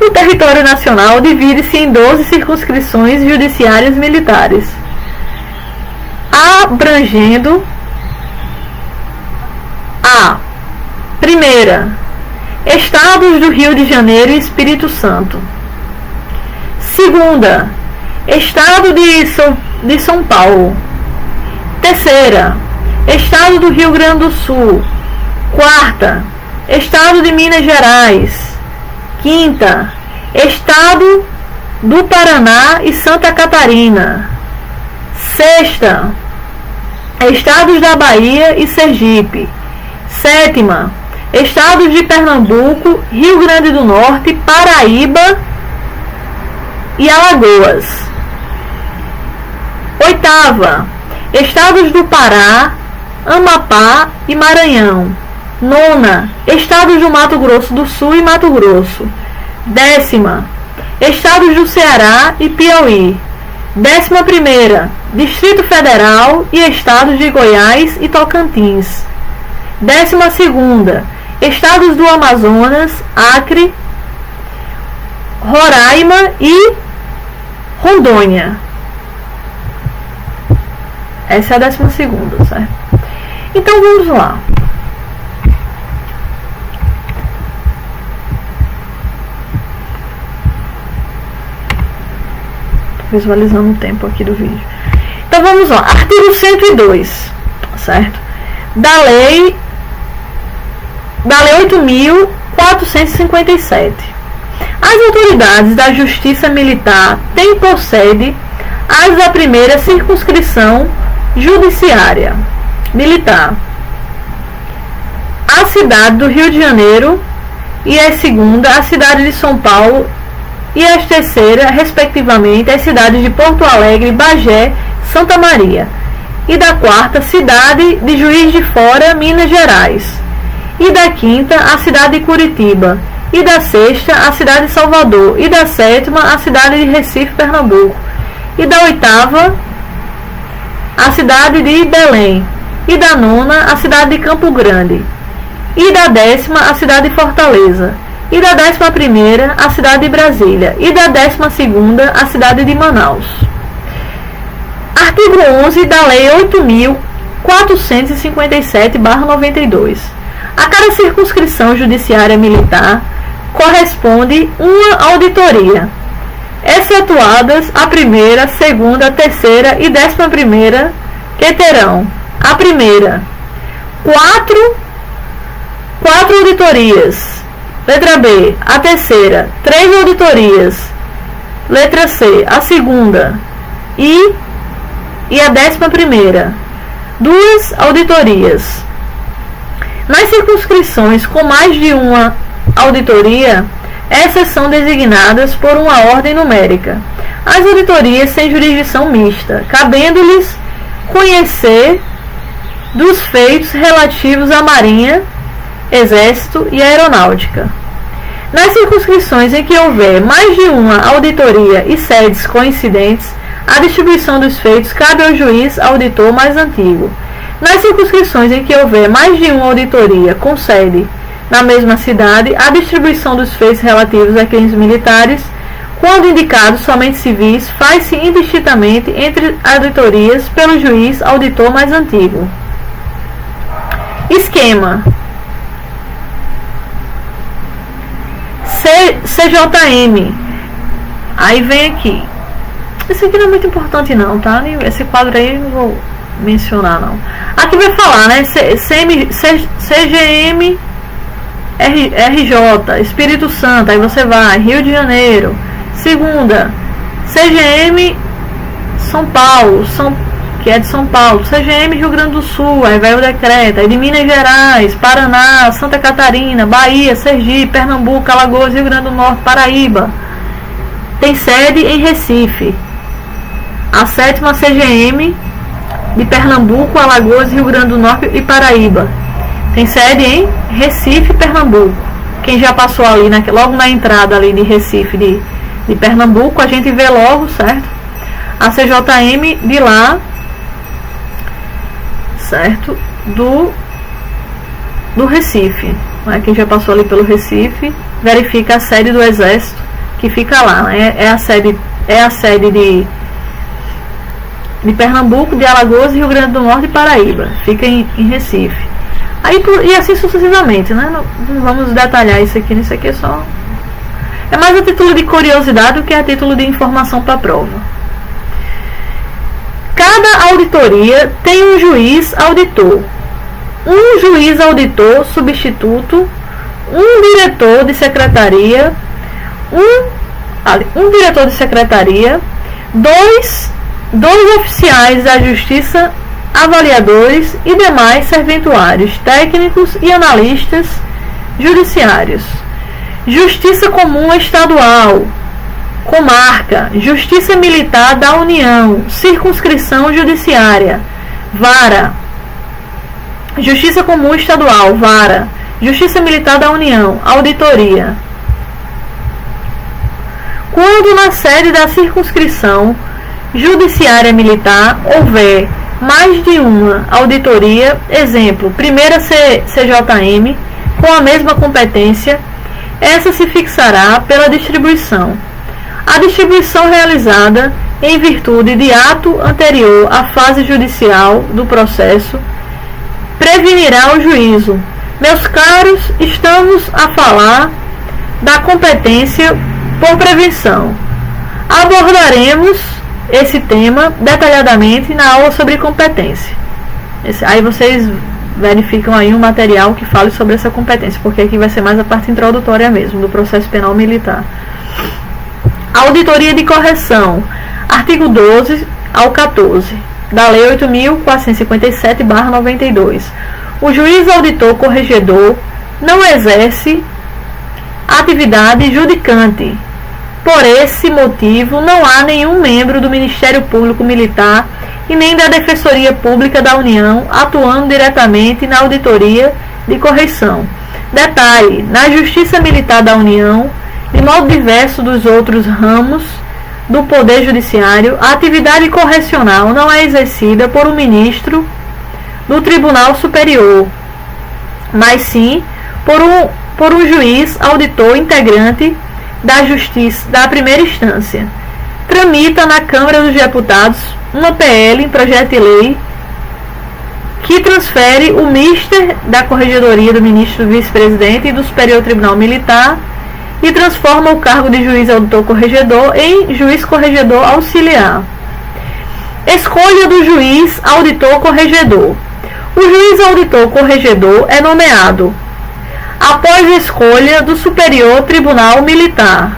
O território nacional divide-se em 12 circunscrições judiciárias militares, abrangendo a primeira, estados do Rio de Janeiro e Espírito Santo; segunda, estado de São Paulo; terceira, estado do Rio Grande do Sul; quarta, estado de Minas Gerais; quinta, estado do Paraná e Santa Catarina; sexta, estados da Bahia e Sergipe; sétima, estados de Pernambuco, Rio Grande do Norte, Paraíba e Alagoas; oitava, estados do Pará, Amapá e Maranhão; nona, estados do Mato Grosso do Sul e Mato Grosso; décima, estados do Ceará e Piauí; 11ª, Distrito Federal e estados de Goiás e Tocantins; 12ª, estados do Amazonas, Acre, Roraima e Rondônia. Essa é a 12ª, certo? Então vamos lá. Tô visualizando o tempo aqui do vídeo. Então vamos lá. Artigo 102, certo? da Lei 8.457. As autoridades da Justiça Militar têm por sede as da primeira circunscrição judiciária militar, a cidade do Rio de Janeiro, e a segunda, a cidade de São Paulo, e as terceiras, respectivamente, as cidades de Porto Alegre, Bagé, Santa Maria, e da quarta, cidade de Juiz de Fora, Minas Gerais, e da quinta, a cidade de Curitiba, e da sexta, a cidade de Salvador, e da sétima, a cidade de Recife, Pernambuco, e da oitava, a cidade de Belém, e da nona, a cidade de Campo Grande, e da décima, a cidade de Fortaleza, e da 11ª, a cidade de Brasília, e da 12ª, a cidade de Manaus. Artigo 11 da Lei 8.457/92. A cada circunscrição judiciária militar corresponde uma auditoria, excetuadas a primeira, segunda, terceira e 11ª, que terão: a primeira, quatro auditorias. Letra B, a terceira, 3 auditorias. Letra C, a segunda e a 11ª, 2 auditorias. Nas circunscrições com mais de uma auditoria, essas são designadas por uma ordem numérica. As auditorias têm jurisdição mista, cabendo-lhes conhecer dos feitos relativos à Marinha, Exército e Aeronáutica. Nas circunscrições em que houver mais de uma auditoria e sedes coincidentes, a distribuição dos feitos cabe ao juiz auditor mais antigo. Nas circunscrições em que houver mais de uma auditoria com sede na mesma cidade, a distribuição dos feitos relativos a crimes militares, quando indicados somente civis, faz-se indistintamente entre auditorias pelo juiz auditor mais antigo. Esquema: CJM. Aí vem aqui. Esse aqui não é muito importante não, tá? Esse quadro aí eu não vou mencionar não. Aqui vai falar, né? CGM RJ, Espírito Santo. Aí você vai, Rio de Janeiro. Segunda, CGM São Paulo, que é de São Paulo. CGM Rio Grande do Sul, aí vai o decreto. Aí de Minas Gerais, Paraná, Santa Catarina, Bahia, Sergipe, Pernambuco, Alagoas, Rio Grande do Norte, Paraíba. Tem sede em Recife. A sétima CGM de Pernambuco, Alagoas, Rio Grande do Norte e Paraíba. Tem sede em Recife, Pernambuco. Quem já passou ali, logo na entrada ali de Recife, de Pernambuco, a gente vê logo, certo? A CJM de lá, certo? Do Recife. Quem já passou ali pelo Recife, verifica a sede do Exército que fica lá, né? É a sede de Pernambuco, de Alagoas, Rio Grande do Norte e Paraíba. Fica em Recife. Aí, e assim sucessivamente, né? Não vamos detalhar isso aqui. Isso aqui é mais a título de curiosidade do que a título de informação para a prova. Cada auditoria tem um juiz auditor, um juiz auditor substituto, um diretor de secretaria, um diretor de secretaria, dois oficiais da Justiça, avaliadores e demais serventuários técnicos e analistas judiciários. Justiça Comum Estadual, Comarca, Justiça Militar da União, Circunscrição Judiciária, Vara. Justiça Comum Estadual, Vara. Justiça Militar da União, Auditoria. Quando na sede da circunscrição judiciária militar houver mais de uma auditoria, exemplo, primeira CJM, com a mesma competência, essa se fixará pela distribuição. A distribuição realizada em virtude de ato anterior à fase judicial do processo prevenirá o juízo. Meus caros, estamos a falar da competência por prevenção. Abordaremos esse tema detalhadamente na aula sobre competência. Aí vocês verificam aí um material que fale sobre essa competência, porque aqui vai ser mais a parte introdutória mesmo, do processo penal militar. Auditoria de correção, artigo 12 ao 14, da Lei 8.457/92. O juiz auditor corregedor não exerce atividade judicante. Por esse motivo, não há nenhum membro do Ministério Público Militar e nem da Defensoria Pública da União atuando diretamente na auditoria de correição. Detalhe: na Justiça Militar da União, de modo diverso dos outros ramos do Poder Judiciário, a atividade correcional não é exercida por um ministro do Tribunal Superior, mas sim por um juiz auditor integrante da Justiça da primeira instância. Tramita na Câmara dos Deputados uma PL, projeto de lei, que transfere o mister da Corregedoria do Ministro Vice-Presidente e do Superior Tribunal Militar e transforma o cargo de juiz auditor corregedor em juiz corregedor auxiliar. Escolha do juiz auditor corregedor. O juiz auditor corregedor é nomeado após a escolha do Superior Tribunal Militar,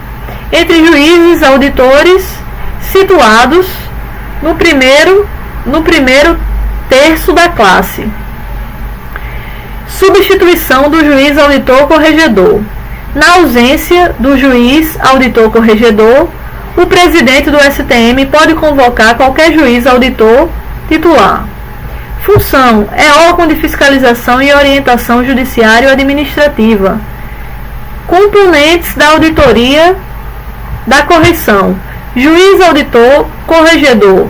entre juízes auditores situados no primeiro terço da classe. Substituição do juiz auditor corregedor. Na ausência do juiz auditor corregedor, o presidente do STM pode convocar qualquer juiz auditor titular. Função: é órgão de fiscalização e orientação judiciário-administrativa. Componentes da auditoria da correição: juiz auditor corregedor,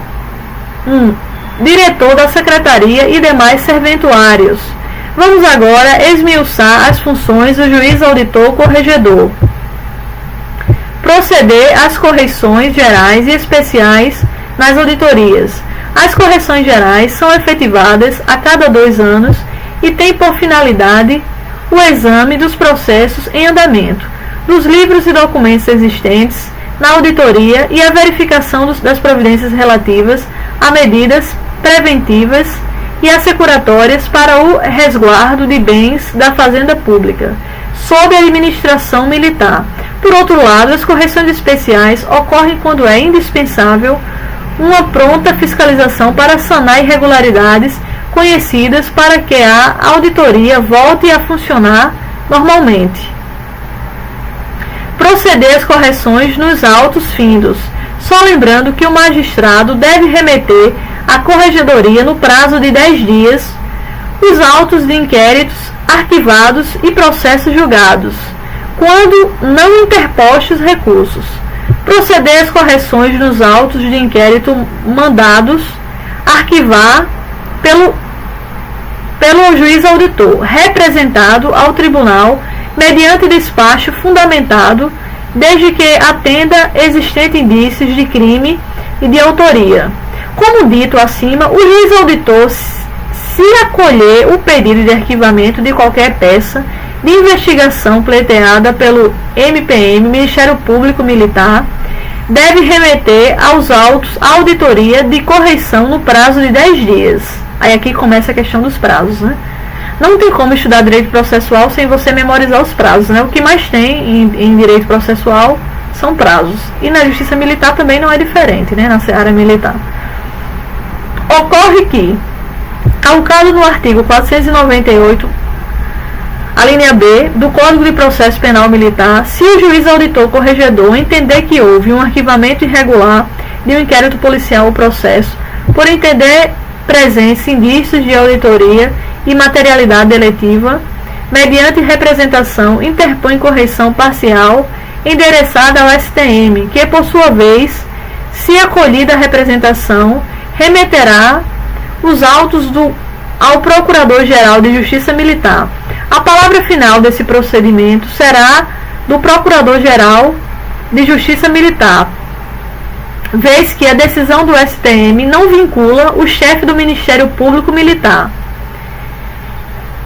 diretor da secretaria e demais serventuários. Vamos agora esmiuçar as funções do juiz auditor corregedor. Proceder às correições gerais e especiais nas auditorias. As correções gerais são efetivadas a cada 2 anos e têm por finalidade o exame dos processos em andamento, dos livros e documentos existentes na auditoria e a verificação das providências relativas a medidas preventivas e assecuratórias para o resguardo de bens da fazenda pública, sob a administração militar. Por outro lado, as correções especiais ocorrem quando é indispensável uma pronta fiscalização para sanar irregularidades conhecidas para que a auditoria volte a funcionar normalmente. Proceder às correções nos autos findos, só lembrando que o magistrado deve remeter à corregedoria no prazo de 10 dias os autos de inquéritos arquivados e processos julgados, quando não interpostos recursos. Proceder às correções nos autos de inquérito mandados arquivar pelo juiz auditor, representado ao tribunal mediante despacho fundamentado, desde que atenda existentes indícios de crime e de autoria. Como dito acima, o juiz auditor, se acolher o pedido de arquivamento de qualquer peça de investigação pleiteada pelo MPM, Ministério Público Militar, deve remeter aos autos a auditoria de correição no prazo de 10 dias. Aí aqui começa a questão dos prazos, né? Não tem como estudar direito processual sem você memorizar os prazos, né? O que mais tem em direito processual são prazos. E na justiça militar também não é diferente, né? Na seara militar. Ocorre que, calcado no artigo 498, a linha B do Código de Processo Penal Militar, se o juiz auditor corregedor entender que houve um arquivamento irregular de um inquérito policial ou processo, por entender presença indícios de auditoria e materialidade deletiva, mediante representação, interpõe correição parcial endereçada ao STM, que, por sua vez, se acolhida a representação, remeterá os autos ao Procurador-Geral de Justiça Militar. A palavra final desse procedimento será do Procurador-Geral de Justiça Militar, vez que a decisão do STM não vincula o chefe do Ministério Público Militar.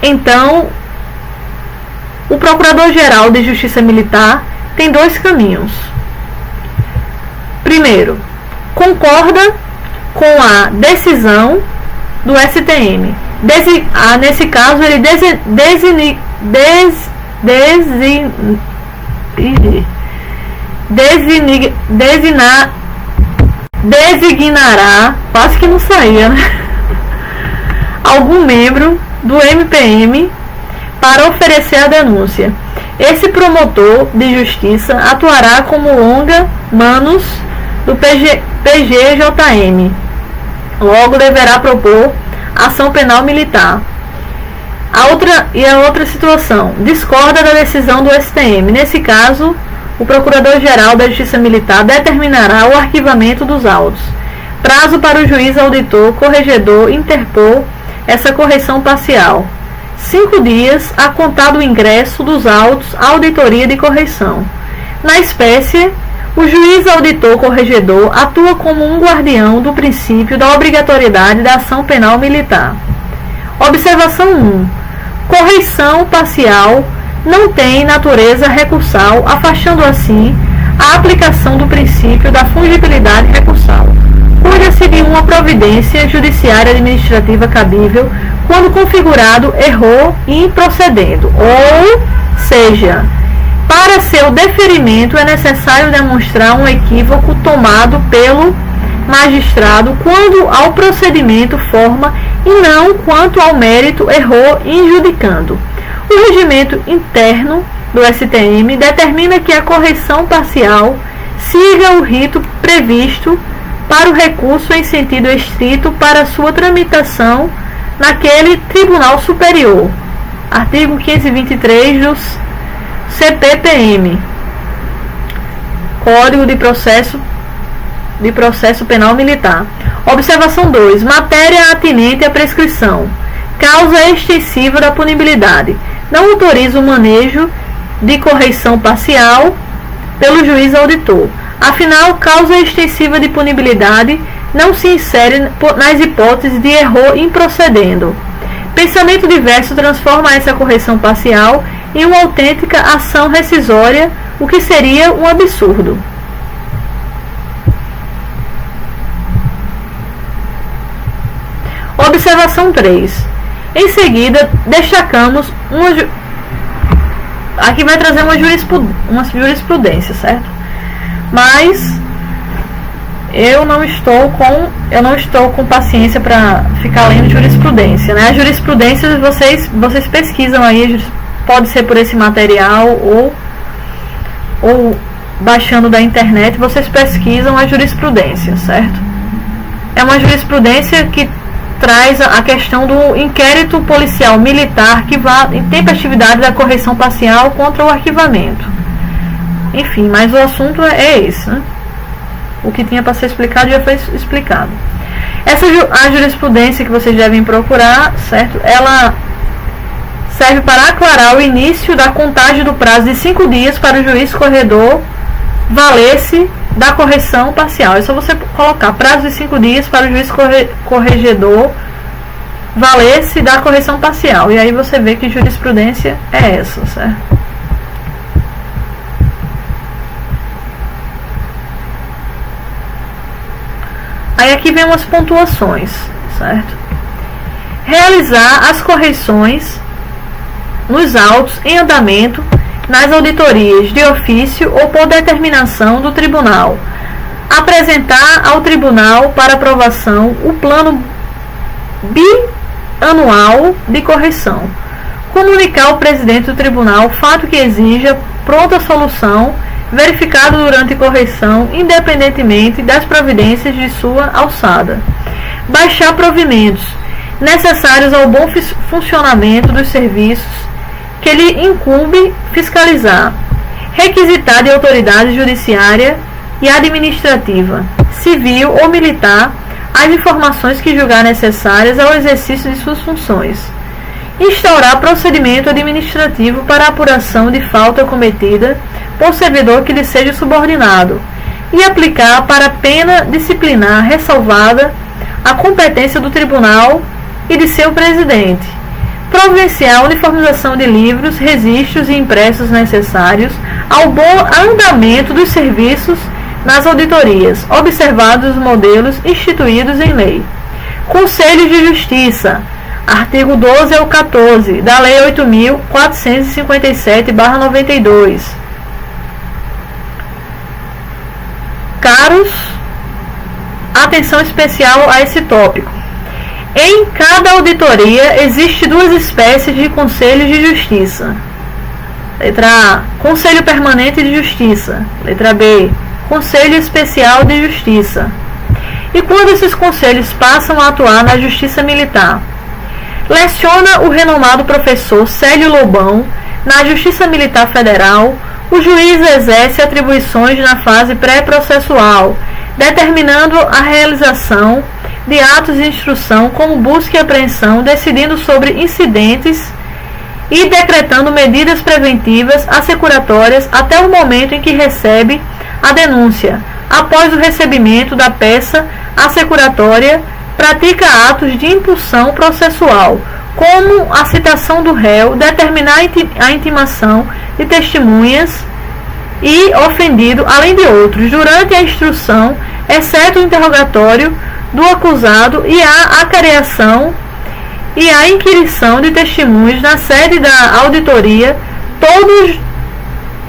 Então, o Procurador-Geral de Justiça Militar tem 2 caminhos. Primeiro, concorda com a decisão do STM. nesse caso, ele designará, quase que não saía, né? Algum membro do MPM para oferecer a denúncia. Esse promotor de justiça atuará como longa manus do PGJM. Logo deverá propor ação penal militar. A outra situação, discorda da decisão do STM. Nesse caso, o Procurador-Geral da Justiça Militar determinará o arquivamento dos autos. Prazo para o juiz auditor corregedor interpor essa correção parcial. 5 dias a contar do ingresso dos autos à auditoria de correição. Na espécie, o juiz auditor corregedor atua como um guardião do princípio da obrigatoriedade da ação penal militar. Observação 1. Correição parcial não tem natureza recursal, afastando assim a aplicação do princípio da fungibilidade recursal. Cuida-se de uma providência judiciária administrativa cabível quando configurado errou improcedendo, ou seja, para seu deferimento é necessário demonstrar um equívoco tomado pelo magistrado quando ao procedimento forma e não quanto ao mérito errou injudicando. O regimento interno do STM determina que a correição parcial siga o rito previsto para o recurso em sentido estrito para sua tramitação naquele Tribunal Superior. Artigo 523 do CPPM, Código de Processo Penal Militar. Observação 2. Matéria atinente à prescrição. Causa extensiva da punibilidade. Não autoriza o manejo de correição parcial pelo juiz auditor. Afinal, causa extensiva de punibilidade não se insere nas hipóteses de erro improcedendo. Pensamento diverso transforma essa correção parcial em uma autêntica ação rescisória, o que seria um absurdo. Observação 3. Em seguida, destacamos aqui vai trazer uma jurisprudência, certo? Mas eu não estou com paciência para ficar lendo jurisprudência, né? A jurisprudência vocês pesquisam aí, pode ser por esse material ou baixando da internet, vocês pesquisam a jurisprudência, certo? É uma jurisprudência que traz a questão do inquérito policial militar que tem tempestividade da correição parcial contra o arquivamento. Enfim, mas o assunto é esse, né? O que tinha para ser explicado já foi explicado. A jurisprudência que vocês devem procurar, certo? Ela serve para aclarar o início da contagem do prazo de 5 dias para o juiz corredor valer-se da correção parcial. É só você colocar prazo de 5 dias para o juiz corregedor valer-se da correção parcial. E aí você vê que jurisprudência é essa, certo? Aí aqui vem umas pontuações, certo? Realizar as correções nos autos em andamento nas auditorias de ofício ou por determinação do tribunal. Apresentar ao tribunal para aprovação o plano bianual de correção. Comunicar ao presidente do tribunal fato que exija pronta solução verificado durante correção, independentemente das providências de sua alçada. Baixar provimentos necessários ao bom funcionamento dos serviços que lhe incumbe fiscalizar. Requisitar de autoridade judiciária e administrativa, civil ou militar as informações que julgar necessárias ao exercício de suas funções. Instaurar procedimento administrativo para apuração de falta cometida por servidor que lhe seja subordinado e aplicar para pena disciplinar ressalvada a competência do tribunal e de seu presidente. Providenciar a uniformização de livros, registros e impressos necessários ao bom andamento dos serviços nas auditorias, observados os modelos instituídos em lei. Conselhos de Justiça. artigo 12 ao 14 da Lei 8.457/92. Caros, atenção especial a esse tópico. Em cada auditoria existe duas espécies de conselhos de justiça. Letra A, Conselho Permanente de Justiça. Letra B, Conselho Especial de Justiça. E quando esses conselhos passam a atuar na Justiça Militar? Leciona o renomado professor Célio Lobão na Justiça Militar Federal. O juiz exerce atribuições na fase pré-processual, determinando a realização de atos de instrução como busca e apreensão, decidindo sobre incidentes e decretando medidas preventivas assecuratórias até o momento em que recebe a denúncia. Após o recebimento da peça assecuratória, pratica atos de impulsão processual, como a citação do réu, determinar a intimação de testemunhas e ofendido, além de outros, durante a instrução, exceto o interrogatório do acusado e a acareação e a inquirição de testemunhas na sede da auditoria, todos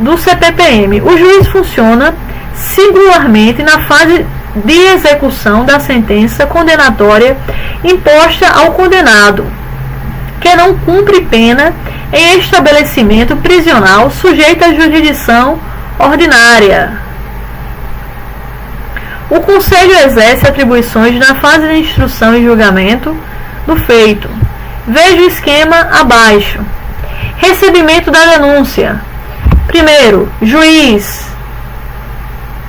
do CPPM. O juiz funciona singularmente na fase de execução da sentença condenatória imposta ao condenado, que não cumpre pena em estabelecimento prisional sujeito à jurisdição ordinária. O Conselho exerce atribuições na fase de instrução e julgamento do feito. Veja o esquema abaixo. Recebimento da denúncia. Primeiro, juiz.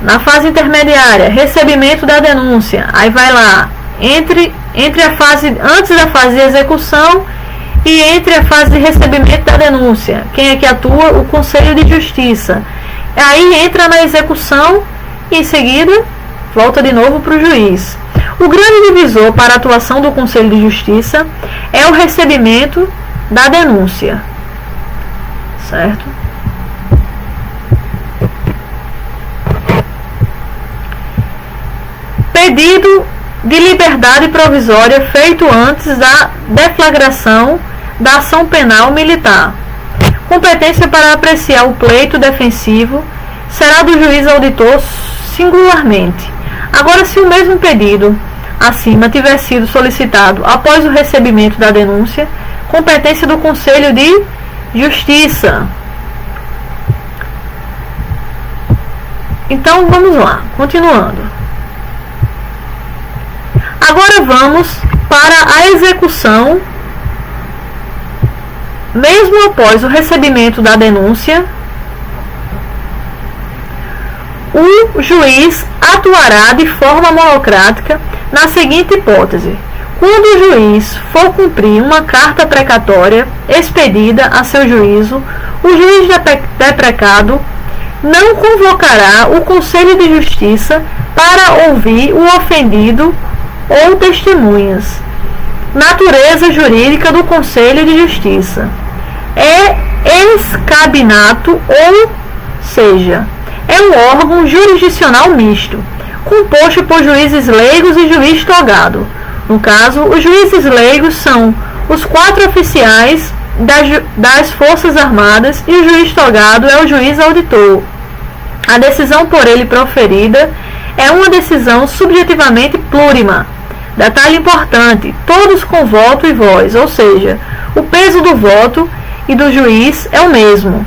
Na fase intermediária, recebimento da denúncia. Aí vai lá, entre a fase, antes da fase de execução e entre a fase de recebimento da denúncia. Quem é que atua? O Conselho de Justiça. Aí entra na execução e em seguida volta de novo para o juiz. O grande divisor para a atuação do Conselho de Justiça é o recebimento da denúncia. Certo? Pedido de liberdade provisória feito antes da deflagração da ação penal militar. Competência para apreciar o pleito defensivo será do juiz auditor singularmente. Agora, se o mesmo pedido acima tiver sido solicitado após o recebimento da denúncia, competência do Conselho de Justiça. Então, vamos lá, continuando. Agora vamos para a execução. Mesmo após o recebimento da denúncia, o juiz atuará de forma monocrática na seguinte hipótese: quando o juiz for cumprir uma carta precatória expedida a seu juízo, o juiz deprecado não convocará o Conselho de Justiça para ouvir o ofendido ou testemunhas. Natureza jurídica do Conselho de Justiça. É excabinato, ou seja, é um órgão jurisdicional misto, composto por juízes leigos e juiz togado. No caso, os juízes leigos são os 4 oficiais das Forças Armadas e o juiz togado é o juiz auditor. A decisão por ele proferida é uma decisão subjetivamente plurima. Detalhe importante, todos com voto e voz, ou seja, o peso do voto e do juiz é o mesmo.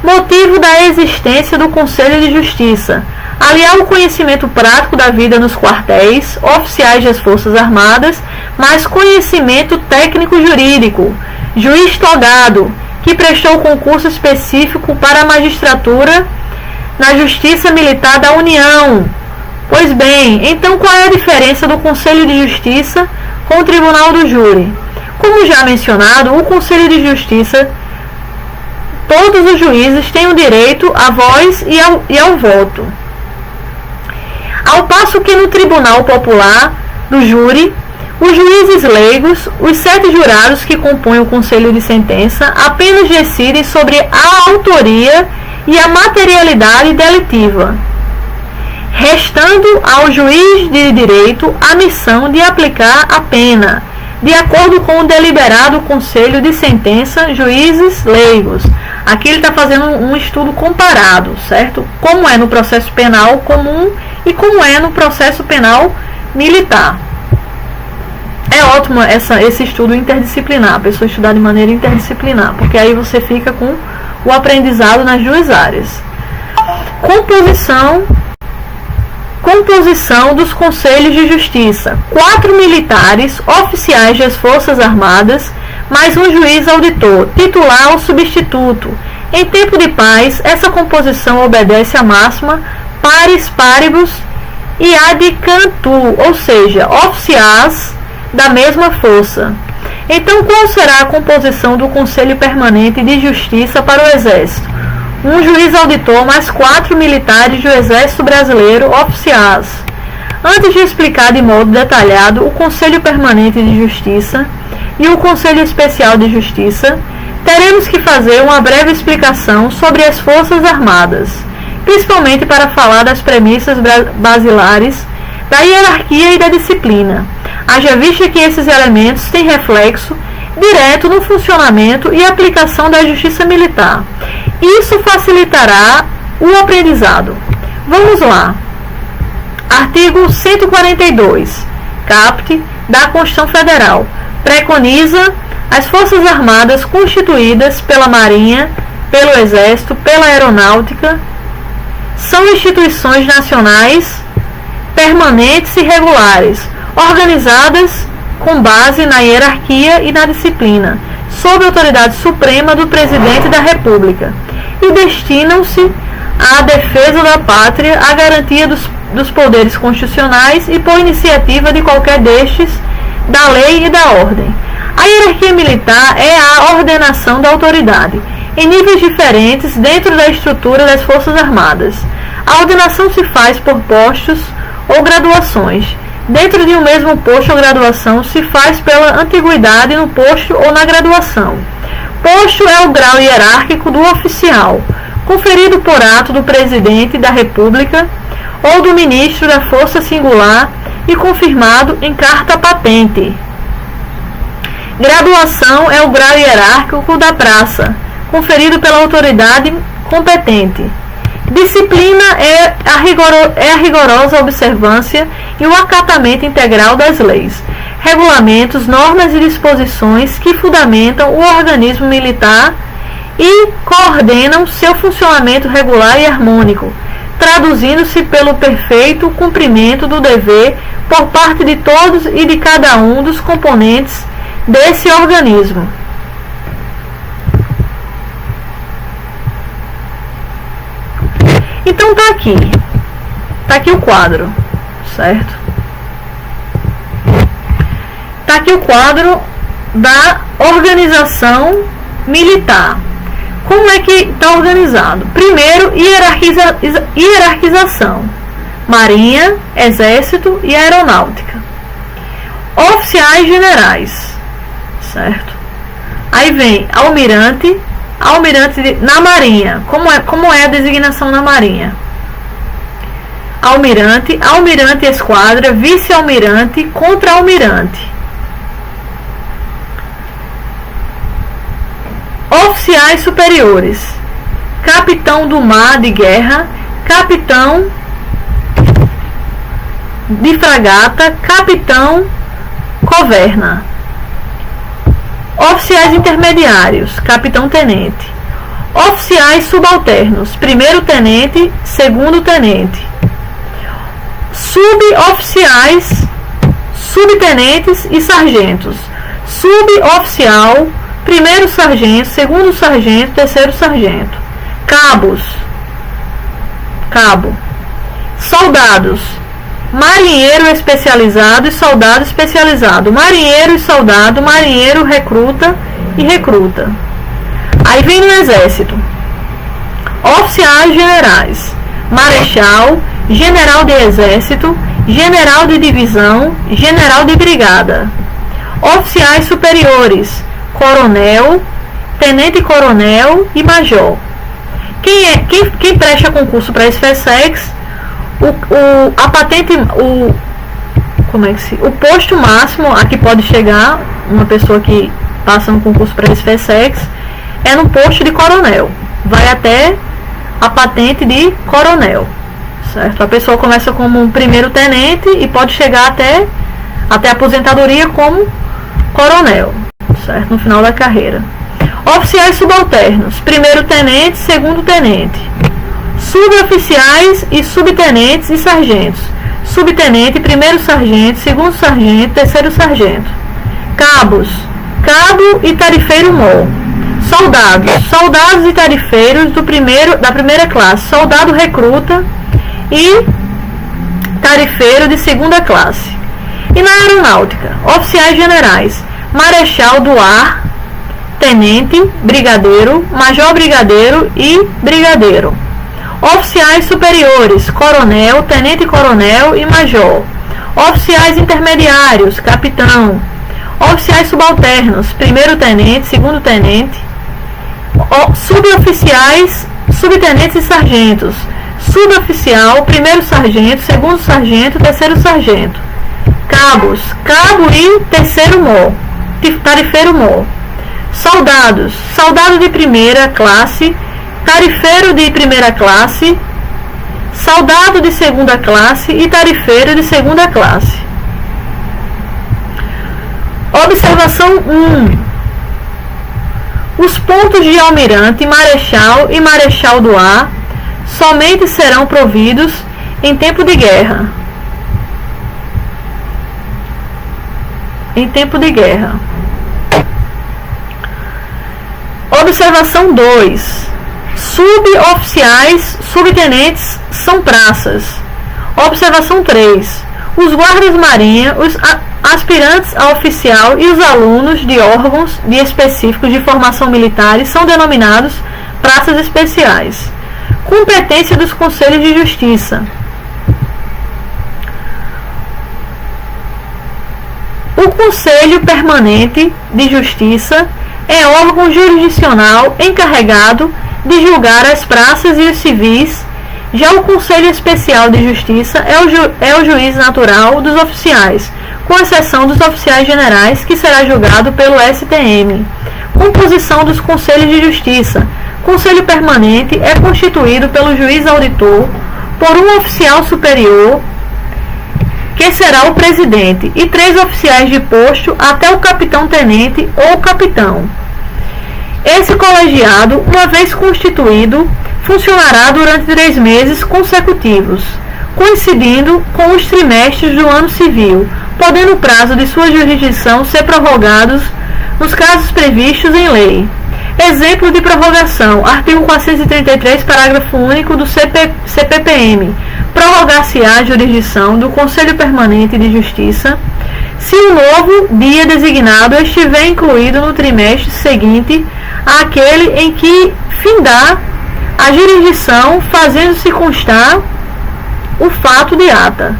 Motivo da existência do Conselho de Justiça: aliar o conhecimento prático da vida nos quartéis, oficiais das Forças Armadas, mais conhecimento técnico-jurídico. Juiz togado, que prestou concurso específico para a magistratura na Justiça Militar da União. Pois bem, então qual é a diferença do Conselho de Justiça com o Tribunal do Júri? Como já mencionado, o Conselho de Justiça, todos os juízes têm o direito à voz e ao voto. Ao passo que no Tribunal Popular do Júri, os juízes leigos, os 7 jurados que compõem o Conselho de Sentença, apenas decidem sobre a autoria e a materialidade delitiva, restando ao juiz de direito a missão de aplicar a pena. de acordo com o deliberado conselho de sentença, juízes leigos. Aqui ele está fazendo um estudo comparado, certo? Como é no processo penal comum e como é no processo penal militar. É ótimo esse estudo interdisciplinar, a pessoa estudar de maneira interdisciplinar, porque aí você fica com o aprendizado nas duas áreas. Composição dos Conselhos de Justiça: 4 militares, oficiais das Forças Armadas, mais um juiz auditor, titular ou substituto. Em tempo de paz, essa composição obedece à máxima pares paribus e ad cantu, ou seja, oficiais da mesma força. Então, qual será a composição do Conselho Permanente de Justiça para o Exército? Um juiz auditor mais 4 militares do Exército Brasileiro oficiais. Antes de explicar de modo detalhado o Conselho Permanente de Justiça e o Conselho Especial de Justiça, teremos que fazer uma breve explicação sobre as Forças Armadas, principalmente para falar das premissas basilares da hierarquia e da disciplina, haja vista que esses elementos têm reflexo direto no funcionamento e aplicação da justiça militar. Isso facilitará o aprendizado. Vamos lá. Artigo 142, caput da Constituição Federal, preconiza as Forças Armadas constituídas pela Marinha, pelo Exército, pela Aeronáutica, são instituições nacionais permanentes e regulares, organizadas com base na hierarquia e na disciplina, sob a autoridade suprema do Presidente da República, e destinam-se à defesa da pátria, à garantia dos poderes constitucionais e por iniciativa de qualquer destes, da lei e da ordem. A hierarquia militar é a ordenação da autoridade, em níveis diferentes dentro da estrutura das Forças Armadas. A ordenação se faz por postos ou graduações. Dentro de um mesmo posto ou graduação se faz pela antiguidade no posto ou na graduação. Posto é o grau hierárquico do oficial, conferido por ato do Presidente da República ou do Ministro da Força Singular e confirmado em carta patente. Graduação é o grau hierárquico da praça, conferido pela autoridade competente. Disciplina é a rigorosa observância e o acatamento integral das leis, regulamentos, normas e disposições que fundamentam o organismo militar e coordenam seu funcionamento regular e harmônico, traduzindo-se pelo perfeito cumprimento do dever por parte de todos e de cada um dos componentes desse organismo. Então tá aqui o quadro, certo? Tá aqui o quadro da organização militar. Como é que está organizado? Primeiro, hierarquização: Marinha, Exército e Aeronáutica. Oficiais generais, certo? Aí vem almirante na Marinha. Como é a designação na Marinha? Almirante esquadra, vice-almirante, contra-almirante. Oficiais superiores: capitão do mar de guerra, capitão de fragata, capitão coverna. Oficiais intermediários: capitão-tenente. Oficiais subalternos: primeiro-tenente, segundo-tenente. Suboficiais, subtenentes e sargentos. Suboficial: primeiro sargento, segundo sargento, terceiro sargento. Cabos: cabo. Soldados: marinheiro especializado e soldado especializado. Marinheiro e soldado, marinheiro recruta e recruta. Aí vem no Exército: oficiais generais: marechal, general de exército, general de divisão, general de brigada. Oficiais superiores: coronel, tenente-coronel e major. Quem presta concurso para a SFSEX, o posto máximo a que pode chegar uma pessoa que passa no concurso para esse FESEX é no posto de coronel, vai até a patente de coronel, certo? A pessoa começa como um primeiro tenente e pode chegar até a aposentadoria como coronel, certo? No final da carreira. Oficiais subalternos, primeiro tenente, segundo tenente, suboficiais e subtenentes e sargentos, subtenente, primeiro sargento, segundo sargento, terceiro sargento. Cabos, cabo e tarifeiro mor. Soldados, soldados e tarifeiros da primeira classe, soldado recruta e tarifeiro de segunda classe. E na aeronáutica, oficiais generais, marechal do ar, tenente, brigadeiro, major brigadeiro e brigadeiro. Oficiais superiores, coronel, tenente-coronel e major. Oficiais intermediários, capitão. Oficiais subalternos, primeiro tenente, segundo tenente. Suboficiais, subtenentes e sargentos. Suboficial, primeiro sargento, segundo sargento, terceiro sargento. Cabos, cabo e terceiro mor, tarifeiro mor. Soldados, soldado de primeira classe, tarifeiro de primeira classe, soldado de segunda classe e tarifeiro de segunda classe. Observação 1. Os pontos de almirante, marechal e marechal do ar somente serão providos em tempo de guerra. Em tempo de guerra. Observação 2. Suboficiais, subtenentes são praças. Observação 3. Os guardas marinha, os aspirantes a oficial e os alunos de órgãos específicos de formação militares são denominados praças especiais. Competência dos Conselhos de Justiça. O Conselho Permanente de Justiça é órgão jurisdicional encarregado de julgar as praças e os civis. Já o Conselho Especial de Justiça é o juiz natural dos oficiais, com exceção dos oficiais generais, que será julgado pelo STM. Composição dos Conselhos de Justiça. Conselho Permanente é constituído pelo juiz auditor, por um oficial superior, que será o presidente, e 3 oficiais de posto até o capitão-tenente ou capitão. Esse colegiado, uma vez constituído, funcionará durante 3 meses consecutivos, coincidindo com os trimestres do ano civil, podendo o prazo de sua jurisdição ser prorrogados nos casos previstos em lei. Exemplo de prorrogação: artigo 433, parágrafo único do CPPM. Prorrogar-se-á a jurisdição do Conselho Permanente de Justiça se o novo dia designado estiver incluído no trimestre seguinte àquele em que findar a jurisdição, fazendo-se constar o fato de ata.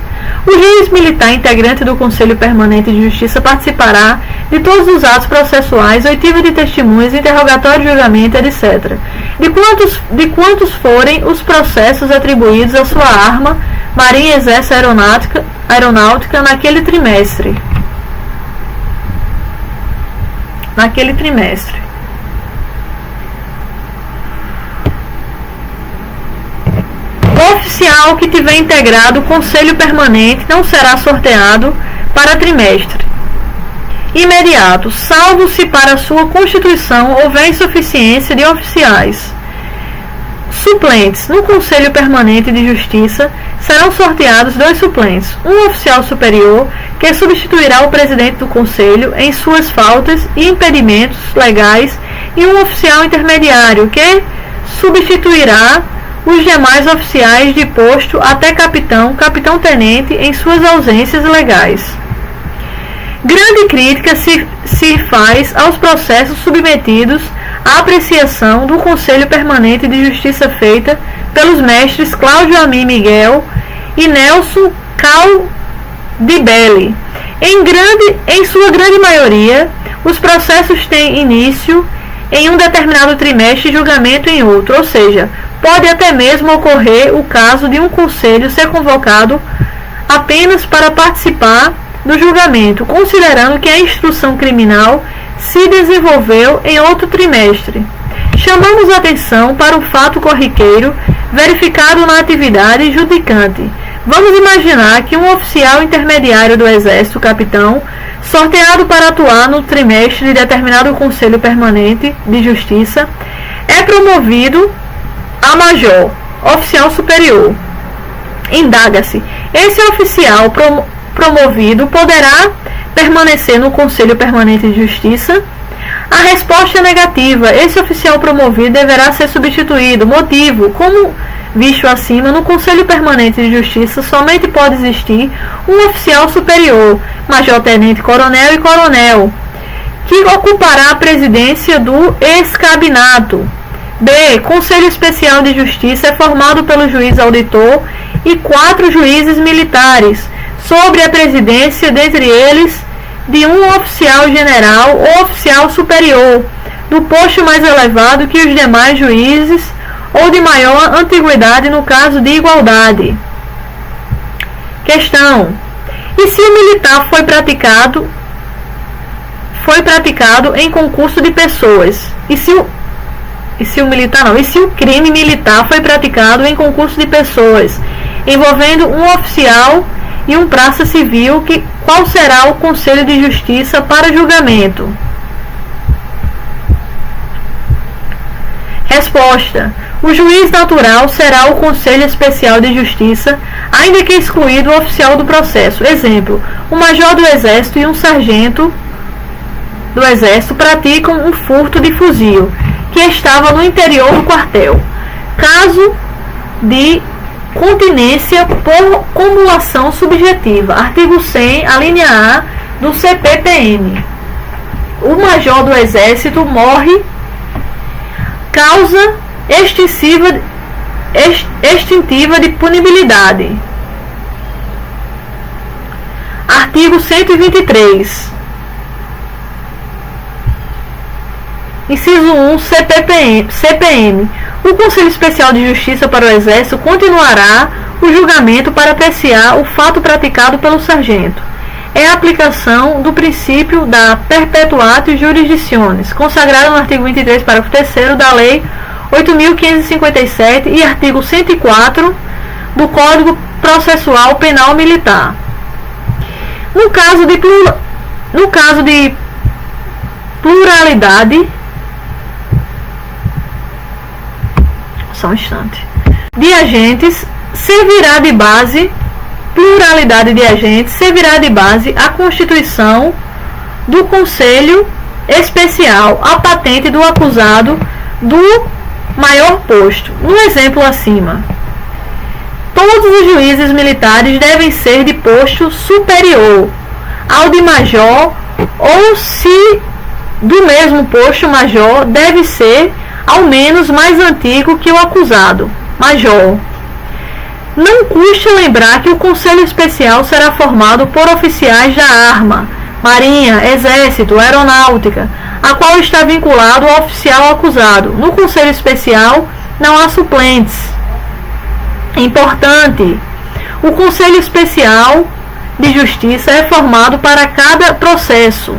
O juiz militar integrante do Conselho Permanente de Justiça participará de todos os atos processuais, oitiva de testemunhas, interrogatório, julgamento, etc., de quantos forem os processos atribuídos à sua arma, marinha, exército, aeronáutica naquele trimestre. O oficial que tiver integrado o Conselho Permanente não será sorteado para trimestre imediato, salvo se para sua constituição houver insuficiência de oficiais. Suplentes. No Conselho Permanente de Justiça serão sorteados 2 suplentes, um oficial superior, que substituirá o presidente do Conselho em suas faltas e impedimentos legais, e um oficial intermediário, que substituirá os demais oficiais de posto até capitão, capitão-tenente em suas ausências legais. Grande crítica se faz aos processos submetidos à apreciação do Conselho Permanente de Justiça feita pelos mestres Cláudio Amin Miguel e Nelson Caldibelli. Em sua grande maioria, os processos têm início em um determinado trimestre e julgamento em outro, ou seja, pode até mesmo ocorrer o caso de um conselho ser convocado apenas para participar do julgamento, considerando que a instrução criminal se desenvolveu em outro trimestre. Chamamos atenção para o fato corriqueiro verificado na atividade judicante. Vamos imaginar que um oficial intermediário do Exército, capitão, sorteado para atuar no trimestre de determinado Conselho Permanente de Justiça, é promovido a major, oficial superior. Indaga-se, esse oficial promovido poderá permanecer no Conselho Permanente de Justiça? A resposta é negativa. Esse oficial promovido deverá ser substituído. Motivo: como visto acima, no Conselho Permanente de Justiça somente pode existir um oficial superior, major, tenente, coronel e coronel, que ocupará a presidência do ex-cabinato. B. Conselho Especial de Justiça é formado pelo juiz auditor e 4 juízes militares, sobre a presidência, dentre eles, de um oficial general ou oficial superior, do posto mais elevado que os demais juízes, ou de maior antiguidade no caso de igualdade. Questão: e se o militar foi praticado em concurso de pessoas? E se o crime militar foi praticado em concurso de pessoas, envolvendo um oficial e um praça civil, qual será o Conselho de Justiça para julgamento? Resposta: o juiz natural será o Conselho Especial de Justiça, ainda que excluído o oficial do processo. Exemplo: um major do Exército e um sargento do Exército praticam um furto de fuzil que estava no interior do quartel. Caso de continência por cumulação subjetiva. Artigo 100, a linha A do CPPM. O major do Exército morre causa extintiva de punibilidade. Artigo 123. Inciso 1, CPM. O Conselho Especial de Justiça para o Exército continuará o julgamento para apreciar o fato praticado pelo sargento. É a aplicação do princípio da perpetuatio jurisdictionis, consagrado no artigo 23, parágrafo 3º da Lei 8.557 e artigo 104 do Código Processual Penal Militar. No caso de pluralidade, só um instante, de agentes, servirá de base, pluralidade de agentes, servirá de base a constituição do Conselho Especial, a patente do acusado do maior posto. No exemplo acima, todos os juízes militares devem ser de posto superior ao de major, ou se do mesmo posto major, deve ser ao menos mais antigo que o acusado, major. Não custa lembrar que o Conselho Especial será formado por oficiais da Arma, Marinha, Exército, Aeronáutica, a qual está vinculado ao oficial acusado. No Conselho Especial não há suplentes. Importante: o Conselho Especial de Justiça é formado para cada processo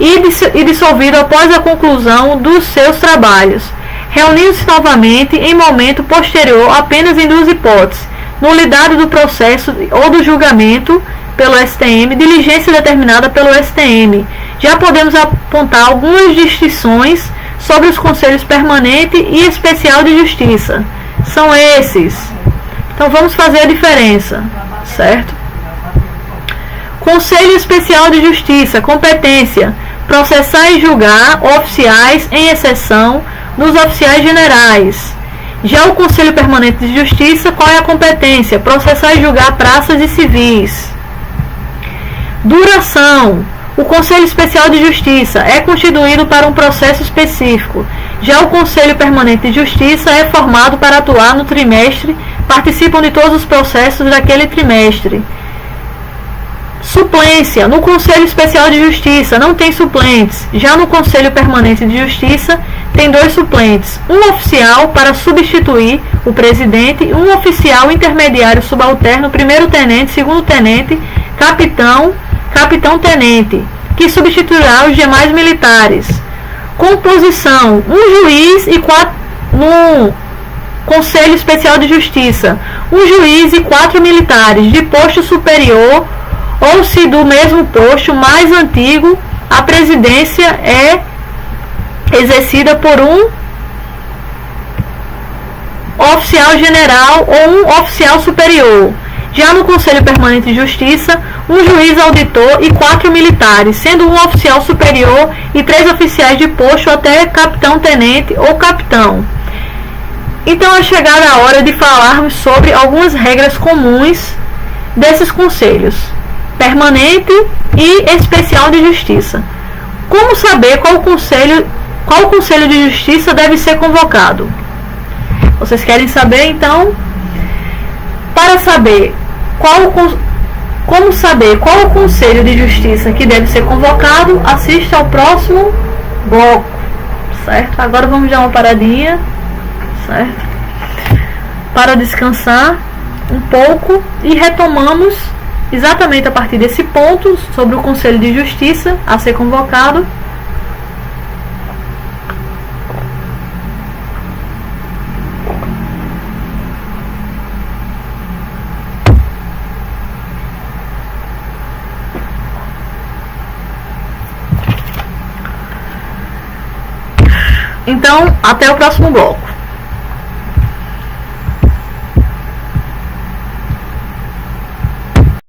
e dissolvido após a conclusão dos seus trabalhos, reunindo-se novamente em momento posterior apenas em 2 hipóteses: nulidade do processo ou do julgamento pelo STM, diligência determinada pelo STM. Já podemos apontar algumas distinções sobre os Conselhos Permanente e Especial de Justiça. São esses. Então vamos fazer a diferença, certo? Conselho Especial de Justiça, competência: processar e julgar oficiais, em exceção dos oficiais generais. Já o Conselho Permanente de Justiça, qual é a competência? Processar e julgar praças e civis. Duração: o Conselho Especial de Justiça é constituído para um processo específico. Já o Conselho Permanente de Justiça é formado para atuar no trimestre, participam de todos os processos daquele trimestre. Suplência: no Conselho Especial de Justiça não tem suplentes. Já no Conselho Permanente de Justiça tem 2 suplentes: um oficial para substituir o presidente, um oficial intermediário subalterno, primeiro-tenente, segundo-tenente, capitão, capitão-tenente, que substituirá os demais militares. Composição: um juiz e no Conselho Especial de Justiça, um juiz e 4 militares de posto superior ou, se do mesmo posto mais antigo, a presidência é exercida por um oficial general ou um oficial superior. Já no Conselho Permanente de Justiça, um juiz auditor e 4 militares, sendo um oficial superior e 3 oficiais de posto até capitão-tenente ou capitão. Então é chegada a hora de falarmos sobre algumas regras comuns desses conselhos, permanente e especial de justiça. Como saber qual conselho de justiça deve ser convocado? Vocês querem saber, então? Para saber como saber qual o conselho de justiça que deve ser convocado, assista ao próximo bloco, certo? Agora vamos dar uma paradinha, certo? Para descansar um pouco e retomamos exatamente a partir desse ponto sobre o conselho de justiça a ser convocado. Então, até o próximo bloco.